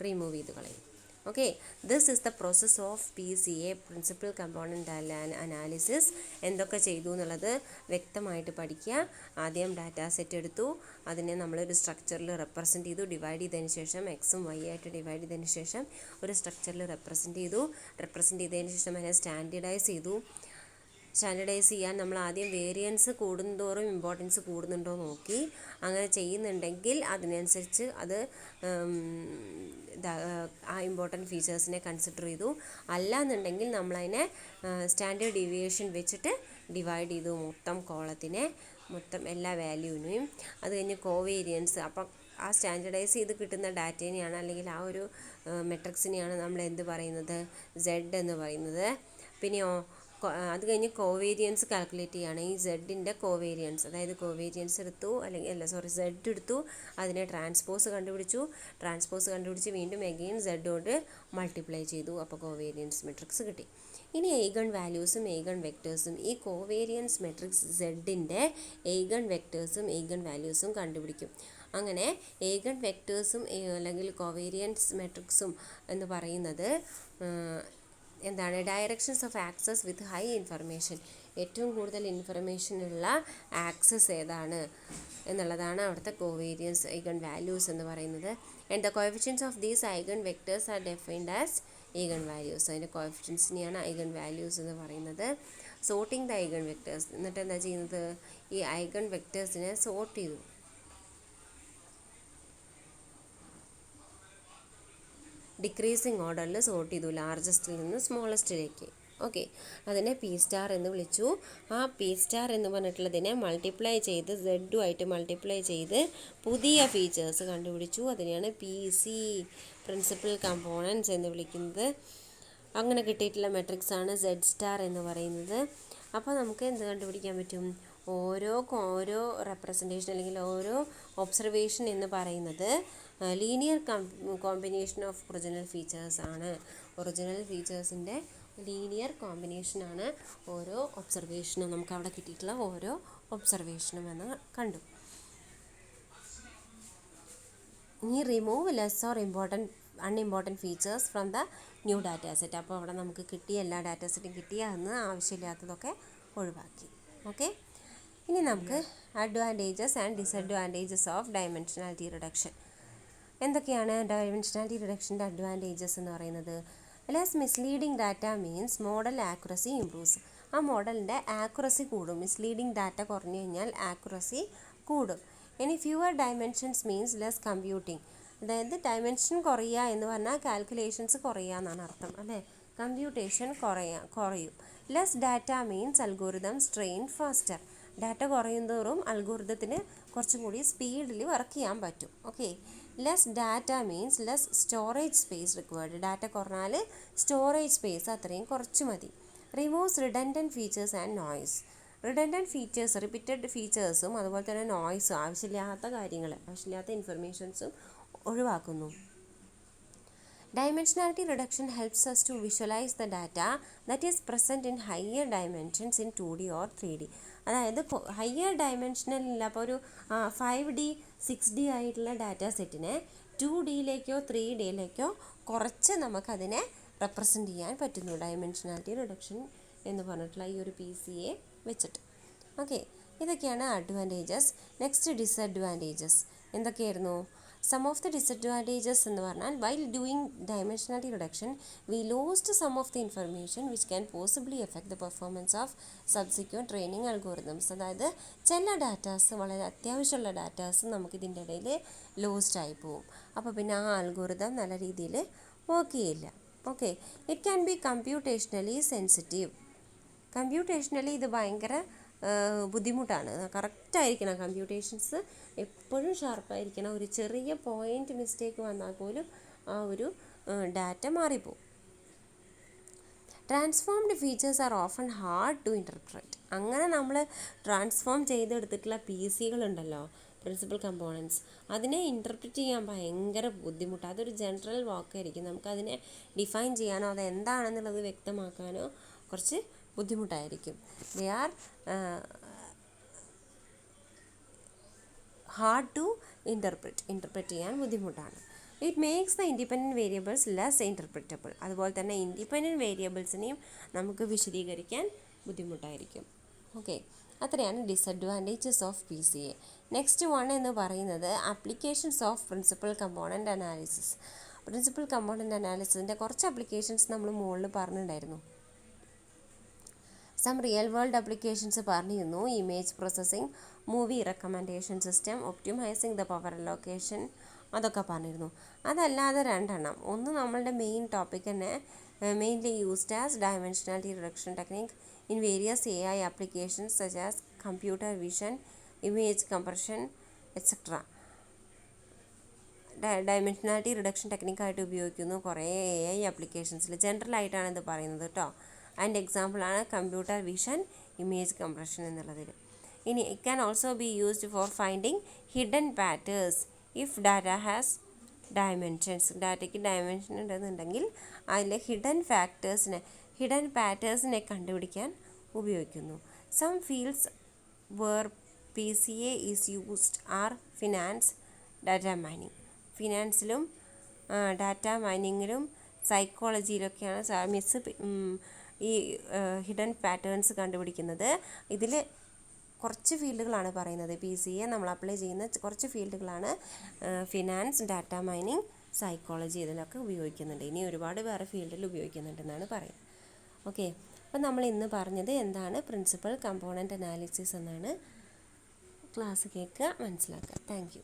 റിമൂവ് ചെയ്ത് കളയും. Okay, this is the process of PCA, principal component analysis. എന്തൊക്കെ ചെയ്തു എന്നുള്ളത് വ്യക്തമായിട്ട് പഠിക്കുക. ആദ്യം ഡാറ്റാ സെറ്റ് എടുത്തു, അതിനെ നമ്മളൊരു സ്ട്രക്ചറിൽ റെപ്രസെൻറ്റ് ചെയ്തു, ഡിവൈഡ് ചെയ്തതിന് ശേഷം എക്സും വൈ ആയിട്ട് ഡിവൈഡ് ചെയ്തതിന് ശേഷം ഒരു സ്ട്രക്ചറിൽ റെപ്രസെൻറ്റ് ചെയ്തതിന് ശേഷം അതിനെ സ്റ്റാൻഡേർഡൈസ് ചെയ്തു. സ്റ്റാൻഡേർഡൈസ് ചെയ്യാൻ നമ്മൾ ആദ്യം വേരിയൻസ് കൂടുന്തോറും ഇമ്പോർട്ടൻസ് കൂടുന്നുണ്ടോ നോക്കി. അങ്ങനെ ചെയ്യുന്നുണ്ടെങ്കിൽ അതിനനുസരിച്ച് അത് ആ ഇമ്പോർട്ടൻറ്റ് ഫീച്ചേഴ്സിനെ കൺസിഡർ ചെയ്തു. അല്ല എന്നുണ്ടെങ്കിൽ നമ്മളതിനെ സ്റ്റാൻഡേർഡ് ഡീവിയേഷൻ വെച്ചിട്ട് ഡിവൈഡ് ചെയ്തു മൊത്തം കോളത്തിനെ, മൊത്തം എല്ലാ വാല്യൂവിനെയും. അത് കഴിഞ്ഞ് കോവേരിയൻസ്, അപ്പം ആ സ്റ്റാൻഡേർഡൈസ് ചെയ്ത് കിട്ടുന്ന ഡാറ്റേനെയാണ് അല്ലെങ്കിൽ ആ ഒരു മെട്രിക്സിനെയാണ് നമ്മൾ എന്ത് പറയുന്നത്, സെഡ് എന്ന് പറയുന്നത്. പിന്നെയോ അത് കഴിഞ്ഞ് കോവേരിയൻസ് കാൽക്കുലേറ്റ് ചെയ്യുകയാണ്. ഈ സെഡിൻ്റെ കോവേരിയൻസ്, അതായത് കോവേരിയൻസ് എടുത്തു സെഡ് എടുത്തു, അതിനെ ട്രാൻസ്പോസ് കണ്ടുപിടിച്ച് വീണ്ടും എഗെയിൻ സെഡ് കൊണ്ട് മൾട്ടിപ്ലൈ ചെയ്തു. അപ്പോൾ കോവേരിയൻസ് മെട്രിക്സ് കിട്ടി. ഇനി eigen വാല്യൂസും eigen വെക്ടേഴ്സും, ഈ കോവേരിയൻസ് മെട്രിക്സ് സെഡിൻ്റെ eigen വെക്ടേഴ്സും eigen വാല്യൂസും കണ്ടുപിടിക്കും. അങ്ങനെ eigen വെക്ടേഴ്സും അല്ലെങ്കിൽ കോവേരിയൻസ് മെട്രിക്സും എന്ന് പറയുന്നത് എന്താണ് directions of access with high information, ഏറ്റവും കൂടുതൽ ഇൻഫർമേഷനുള്ള ആക്സസ് ഏതാണ് എന്നുള്ളതാണ് അവിടുത്തെ കോവേരിയൻസ് ഐഗൺ വാല്യൂസ് എന്ന് പറയുന്നത്. And the coefficients of these eigen vectors R defined as eigen values. അതിൻ്റെ കോഎഫിഷ്യൻസിനെയാണ് ഐഗൺ വാല്യൂസ് എന്ന് പറയുന്നത്. സോർട്ടിങ് ദ ഐഗൺ വെക്ടേഴ്സ്, എന്നിട്ട് എന്താ ചെയ്യുന്നത്, ഈ ഐഗൺ വെക്ടേഴ്സിനെ സോർട്ട് ചെയ്തു. ഡിക്രീസിങ് ഓർഡറിൽ സോർട്ട് ചെയ്തു, ലാർജസ്റ്റിൽ നിന്ന് സ്മോളസ്റ്റിലേക്ക്. ഓക്കെ, അതിനെ പി സ്റ്റാർ എന്ന് വിളിച്ചു. ആ പി സ്റ്റാർ എന്ന് പറഞ്ഞിട്ടുള്ളതിനെ മൾട്ടിപ്ലൈ ചെയ്ത് സെഡുമായിട്ട് മൾട്ടിപ്ലൈ ചെയ്ത് പുതിയ ഫീച്ചേഴ്സ് കണ്ടുപിടിച്ചു. അതിനെയാണ് പി സി, പ്രിൻസിപ്പൽ കമ്പോണൻസ് എന്ന് വിളിക്കുന്നത്. അങ്ങനെ കിട്ടിയിട്ടുള്ള മെട്രിക്സാണ് സെഡ് സ്റ്റാർ എന്ന് പറയുന്നത്. അപ്പോൾ നമുക്ക് എന്ത് കണ്ടുപിടിക്കാൻ പറ്റും, ഓരോ റെപ്രസെൻറ്റേഷൻ അല്ലെങ്കിൽ ഓരോ ഒബ്സർവേഷൻ എന്ന് പറയുന്നത് linear combination of original features ആണ്. ഒറിജിനൽ ഫീച്ചേഴ്സിൻ്റെ ലീനിയർ കോമ്പിനേഷനാണ് ഓരോ ഒബ്സർവേഷനും, നമുക്ക് അവിടെ കിട്ടിയിട്ടുള്ള ഓരോ ഒബ്സർവേഷനും എന്ന് കണ്ടു. ഇനി remove less or unimportant features from the new data set. അപ്പോൾ അവിടെ നമുക്ക് കിട്ടിയ എല്ലാ ഡാറ്റാ സെറ്റും കിട്ടിയെന്ന് ആവശ്യമില്ലാത്തതൊക്കെ ഒഴിവാക്കി. ഓക്കെ, ഇനി നമുക്ക് advantages and disadvantages of dimensionality reduction. എന്തൊക്കെയാണ് ഡയമെൻഷനാലിറ്റി റിഡക്ഷൻ്റെ അഡ്വാൻറ്റേജസ് എന്ന് പറയുന്നത്? Less misleading data means model accuracy improves. ആ മോഡലിൻ്റെ ആക്യുറസി കൂടും. മിസ്ലീഡിങ് ഡാറ്റ കുറഞ്ഞു കഴിഞ്ഞാൽ ആക്യുറസി കൂടും. ഇനി fewer dimensions means less computing. അതായത് ഡയമെൻഷൻ കുറയുക എന്ന് പറഞ്ഞാൽ കാൽക്കുലേഷൻസ് കുറയുക എന്നാണ് അർത്ഥം, അല്ലേ? കമ്പ്യൂട്ടേഷൻ കുറയും. Less data means algorithm strain faster. Data കുറയുന്തോറും അൽഗോരിതത്തിന് കുറച്ചും കൂടി സ്പീഡിൽ വർക്ക് ചെയ്യാൻ പറ്റും. Okay, less data means less storage space required. Data കുറഞ്ഞാൽ സ്റ്റോറേജ് സ്പേസ് അത്രയും കുറച്ച് മതി. Removes redundant features and noise. Redundant features, repeated ഫീച്ചേഴ്സും അതുപോലെ തന്നെ നോയ്സും, ആവശ്യമില്ലാത്ത കാര്യങ്ങൾ, ആവശ്യമില്ലാത്ത ഇൻഫർമേഷൻസും ഒഴിവാക്കുന്നു. Dimensionality reduction helps us to visualize the data that is present in higher dimensions in 2D or 3D. അതായത് ഹയർ ഡയമെൻഷനിൽ അപ്പോൾ ഒരു 5D 6D ആയിട്ടുള്ള ഡാറ്റ സെറ്റിനെ 2Dയിലേക്കോ 3Dയിലേക്കോ കുറച്ച് നമുക്കതിനെ റെപ്രസെൻറ്റ് ചെയ്യാൻ പറ്റുന്നു ഡയമെൻഷനാലിറ്റി റിഡക്ഷൻ എന്ന് പറഞ്ഞിട്ടുള്ള ഈ ഒരു PCA വെച്ചിട്ട്. ഓക്കെ, ഇതൊക്കെയാണ് അഡ്വാൻറ്റേജസ്. നെക്സ്റ്റ് ഡിസഡ്വാൻറ്റേജസ് എന്തൊക്കെയായിരുന്നു? സം ഓഫ് ദ ഡിസഡ്വാൻറ്റേജസ് എന്ന് പറഞ്ഞാൽ while doing dimensionality reduction we lost some of the information which can possibly effect the performance of subsequent training algorithms. അതായത് ചില ഡാറ്റാസ്, വളരെ അത്യാവശ്യമുള്ള ഡാറ്റാസ് നമുക്കിതിൻ്റെ ഇടയിൽ ലോസ്റ്റായി പോവും. അപ്പോൾ പിന്നെ ആ അൽഗോറിതം നല്ല രീതിയിൽ വർക്ക് ചെയ്യില്ല. Okay, it can be computationally sensitive. Computationally ഇത് ഭയങ്കര ബുദ്ധിമുട്ടാണ്. കറക്റ്റായിരിക്കണം, കമ്പ്യൂട്ടേഷൻസ് എപ്പോഴും ഷാർപ്പായിരിക്കണം. ഒരു ചെറിയ പോയിൻ്റ് മിസ്റ്റേക്ക് വന്നാൽ പോലും ആ ഒരു ഡാറ്റ മാറിപ്പോവും. Transformed features are often hard to interpret. അങ്ങനെ നമ്മൾ ട്രാൻസ്ഫോം ചെയ്തെടുത്തിട്ടുള്ള PCകളുണ്ടല്ലോ, പ്രിൻസിപ്പൽ കമ്പോണൻസ്, അതിനെ ഇൻ്റർപ്രറ്റ് ചെയ്യാൻ ഭയങ്കര ബുദ്ധിമുട്ടാണ്. അതൊരു ജനറൽ വാക്കായിരിക്കും. നമുക്കതിനെ ഡിഫൈൻ ചെയ്യാനോ അത് എന്താണെന്നുള്ളത് വ്യക്തമാക്കാനോ കുറച്ച് ബുദ്ധിമുട്ടായിരിക്കും. They are hard to interpret ചെയ്യാൻ ബുദ്ധിമുട്ടാണ്. It makes the independent variables less interpretable. അതുപോലെ തന്നെ ഇൻഡിപെൻഡൻറ്റ് വേരിയബിൾസിനെയും നമുക്ക് വിശദീകരിക്കാൻ ബുദ്ധിമുട്ടായിരിക്കും. ഓക്കെ, അത്രയാണ് disadvantages of PCA. Next one എന്ന് പറയുന്നത് applications of principal component analysis. Principal component അനാലിസിസിൻ്റെ കുറച്ച് ആപ്ലിക്കേഷൻസ് നമ്മൾ മുകളിൽ പറഞ്ഞിട്ടുണ്ടായിരുന്നു. സം റിയൽ വേൾഡ് ആപ്ലിക്കേഷൻസ് പറഞ്ഞിരുന്നു. Image processing, movie recommendation system, optimizing the power allocation, അതൊക്കെ പറഞ്ഞിരുന്നു. അതല്ലാതെ രണ്ടെണ്ണം, ഒന്ന് നമ്മളുടെ മെയിൻ ടോപ്പിക് തന്നെ, mainly used as dimensionality reduction technique in various AI applications such as computer vision, image compression etcetera. Dimensionality reduction ടെക്നിക്കായിട്ട് ഉപയോഗിക്കുന്നു കുറേ AI ആപ്ലിക്കേഷൻസിൽ. ജനറലായിട്ടാണ് ഇത് പറയുന്നത് കേട്ടോ. ആൻഡ് എക്സാമ്പിളാണ് കമ്പ്യൂട്ടർ വിഷൻ, ഇമേജ് കംപ്രഷൻ എന്നുള്ളതിൽ. ഇനി it can also be used for finding hidden patterns if data has dimensions. ഡാറ്റയ്ക്ക് ഡയമെൻഷൻ ഉണ്ടെന്നുണ്ടെങ്കിൽ അതിലെ ഹിഡൻ പാറ്റേഴ്സിനെ കണ്ടുപിടിക്കാൻ ഉപയോഗിക്കുന്നു. Some fields where PCA is used are finance, data mining. ഫിനാൻസിലും ഡാറ്റ മൈനിങ്ങിലും സൈക്കോളജിയിലൊക്കെയാണ് മിസ്സ് ഈ ഹിഡൻ പാറ്റേൺസ് കണ്ടുപിടിക്കുന്നത്. ഇതിൽ കുറച്ച് ഫീൽഡുകളാണ് പറയുന്നത്. PCA നമ്മൾ അപ്ലൈ ചെയ്യുന്ന കുറച്ച് ഫീൽഡുകളാണ്. ഫിനാൻസ്, ഡാറ്റ മൈനിങ്, സൈക്കോളജി ഇതിലൊക്കെ ഉപയോഗിക്കുന്നുണ്ട്. ഇനി ഒരുപാട് വേറെ ഫീൽഡിൽ ഉപയോഗിക്കുന്നുണ്ടെന്നാണ് പറയുന്നത്. ഓക്കെ, അപ്പം നമ്മൾ ഇന്ന് പറഞ്ഞത് എന്താണ് പ്രിൻസിപ്പൽ കമ്പോണൻറ്റ് അനാലിസിസ് എന്നാണ്. ക്ലാസ് കേൾക്കുക, മനസ്സിലാക്കുക. Thank you.